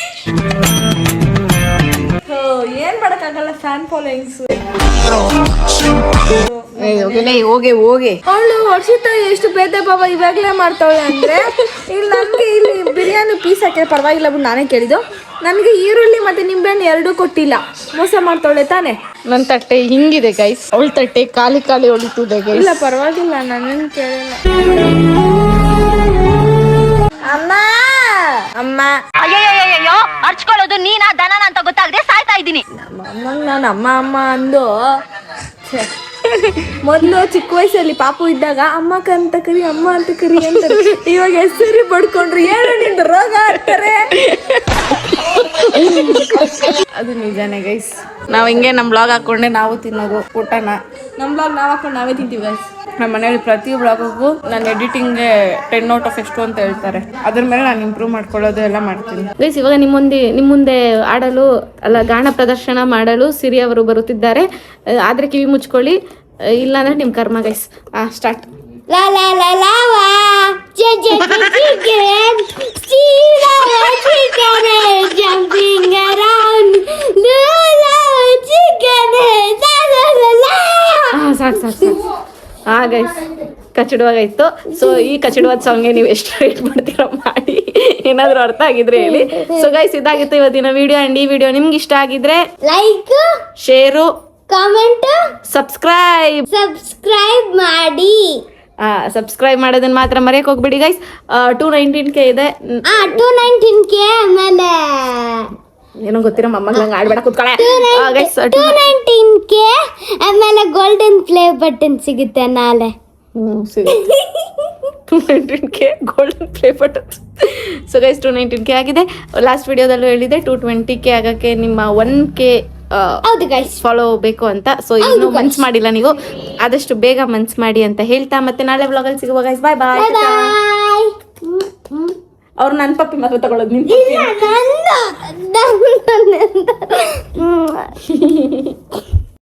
ಏನ್ ಮಾಡಕ್ಕಾಗಲ್ಲ. Fan followings.
ಹೋಗಿ
ಅವಳು ವರ್ಷಿತ ಎಷ್ಟು ಬೇದೆ ಬಾಬಾ ಇವಾಗಲೇ ಮಾಡ್ತಾವಳೆ ಅಂದ್ರೆ ಇಲ್ಲಿ ನನಗೆ ಇಲ್ಲಿ ಬಿರಿಯಾನಿ ಪೀಸ್ ಹಾಕಿದ್ರೆ ಪರವಾಗಿಲ್ಲ ಬಿಟ್ಟು ನಾನೇ ಕೇಳಿದ್ದು. ನನಗೆ ಈರುಳ್ಳಿ ಮತ್ತೆ ನಿಂಬೆಹಣ್ಣು ಎರಡೂ ಕೊಟ್ಟಿಲ್ಲ. ಮೋಸ ಮಾಡ್ತಾವಳೆ ತಾನೆ.
ನನ್ನ ತಟ್ಟೆ ಹಿಂಗಿದೆ ಗೈಸ್. ಅವಳ ತಟ್ಟೆ ಖಾಲಿ ಖಾಲಿ ಹೊಳಿತಿದೆ ಗೈಸ್.
ಇಲ್ಲ ಪರವಾಗಿಲ್ಲ, ನಾನೇನು ಕೇಳಿಲ್ಲ. ಅಮ್ಮ ಅಮ್ಮ
ಅಯ್ಯೋ ಅರ್ಚ್ಕೊಳ್ಳೋದು ನೀನಾ ದನನ ಅಂತ ಗೊತ್ತಾಗದೆ ಸಾಯ್ತಾ ಇದ್ದೀನಿ.
ಅಮ್ಮಂಗೆ ನಾನು ಅಮ್ಮ ಅಮ್ಮ ಅಂದು ಮೊದಲು ಚಿಕ್ಕ ವಯಸ್ಸಲ್ಲಿ ಪಾಪು ಇದ್ದಾಗ ಅಮ್ಮ ಅಂತ ಕರಿ ಅಮ್ಮ ಅಂತ ಕರಿ ಅಂತಾರೆ. ಇವಾಗ ಹೆಸರಿ ಪಡ್ಕೊಂಡ್ರು ಏನು ನಿಂದು ರೋಗ ಆಗ್ತಾರೆ.
ಅದು ನಿಜಾನೇ ಗೈಸ್. ನಾವ್ ಹಿಂಗೆ ನಮ್ ಬ್ಲಾಗ್ ಹಾಕೊಂಡೆ ನಾವು ತಿನ್ನೋದು ಊಟನ.
ನಮ್ಮ ಬ್ಲಾಗ್ ನಾವು ಹಾಕೊಂಡು ನಾವೇ ತಿಂತೀವಿ ಗೈಸ್.
ನಮ್ಮ ಮನೇಲಿ ಪ್ರತಿ ಬ್ಲಾಗಿಗೂ ನಾನು ಎಡಿಟಿಂಗ್ಗೆ 10 ಔಟ್ ಆಫ್ ಎಷ್ಟು ಅಂತ ಹೇಳ್ತಾರೆ. ಅದ್ರ ಮೇಲೆ ನಾನು ಇಂಪ್ರೂವ್ ಮಾಡ್ಕೊಳ್ಳೋದು ಎಲ್ಲ ಮಾಡ್ತೀನಿ
ಗೈಸ್. ಇವಾಗ ನಿಮ್ಮ ಮುಂದೆ ಆಡಲು ಅಲ್ಲ ಗಾನ ಪ್ರದರ್ಶನ ಮಾಡಲು ಸಿರಿ ಅವರು ಬರುತ್ತಿದ್ದಾರೆ. ಆದರೆ ಕಿವಿ ಮುಚ್ಕೊಳ್ಳಿ, ಇಲ್ಲಾಂದ್ರೆ ನಿಮ್ಮ ಕರ್ಮ guys. Start.
La la la la la chicken jumping around chicken
ಸಾಕು. ಗೈಸ್ ಕಚ್ಚಡವಾಗಾಯ್ತು. ಸೊ ಈ ಕಚ್ಚಡವಾದ ಸಾಂಗ್ಗೆ ನೀವು ಎಷ್ಟು ರೇಟ್ ಮಾಡ್ತೀರಾ ಮಾಡಿ. ಏನಾದರೂ ಅರ್ಥ ಆಗಿದ್ರೆ ಹೇಳಿ. ಸೊ ಗೈಸ್ ಇದಾಗಿತ್ತು ಇವತ್ತಿನ ವಿಡಿಯೋ. ಆ್ಯಂಡ್ ಈ ವಿಡಿಯೋ ನಿಮ್ಗೆ ಇಷ್ಟ ಆಗಿದ್ರೆ
ಲೈಕ್,
ಶೇರು,
ಕಾಮೆಂಟ್,
ಸಬ್ಸ್ಕ್ರೈಬ್
ಮಾಡಿ.
ಸಬ್ಸ್ಕ್ರೈಬ್ ಮಾಡೋದನ್ನ ಮಾತ್ರ ಮರೆಯಕ್ಕೆ ಹೋಗ್ಬಿಡಿ ಗೈಸ್. 219K ಇದೆ.
219K ಆಮೇಲೆ
ಏನೋ ಗೊತ್ತಿರೋ ಮೊಮ್ಮಗಳಂಗೆ ಆಡ್ಬೇಡ ಕೂತ್ಕೊಳ್ಳೆ.
219K ಆಮೇಲೆ ಗೋಲ್ಡನ್ ಪ್ಲೇ ಬಟನ್ ಸಿಗುತ್ತೆ ನಾಳೆ.
219K golden play button. So guys 219K ಆಗಿದೆ. ಲಾಸ್ಟ್ ವಿಡಿಯೋದಲ್ಲೂ ಹೇಳಿದೆ 220K ಆಗಕ್ಕೆ ನಿಮ್ಮ 1K
ಹೌದು ಗೈಸ್
ಫಾಲೋ ಬೇಕು ಅಂತ. ಸೊ ಇನ್ನೂ ಮನ್ಸ್ ಮಾಡಿಲ್ಲ ನೀವು, ಆದಷ್ಟು ಬೇಗ ಮನ್ಸ್ ಮಾಡಿ ಅಂತ ಹೇಳ್ತಾ ಮತ್ತೆ ನಾಳೆ ವ್ಲಾಗಲ್ಲಿ ಸಿಗುವ ಗೈಸ್. ಬಾಯ್ ಬಾಯ್.
ಅವ್ರು ನನ್ನ ಪಪ್ಪಿ ಮಾತ್ರ ತಗೊಳ್ಳೋದು ನಿನ್ ಪಪ್ಪಿ.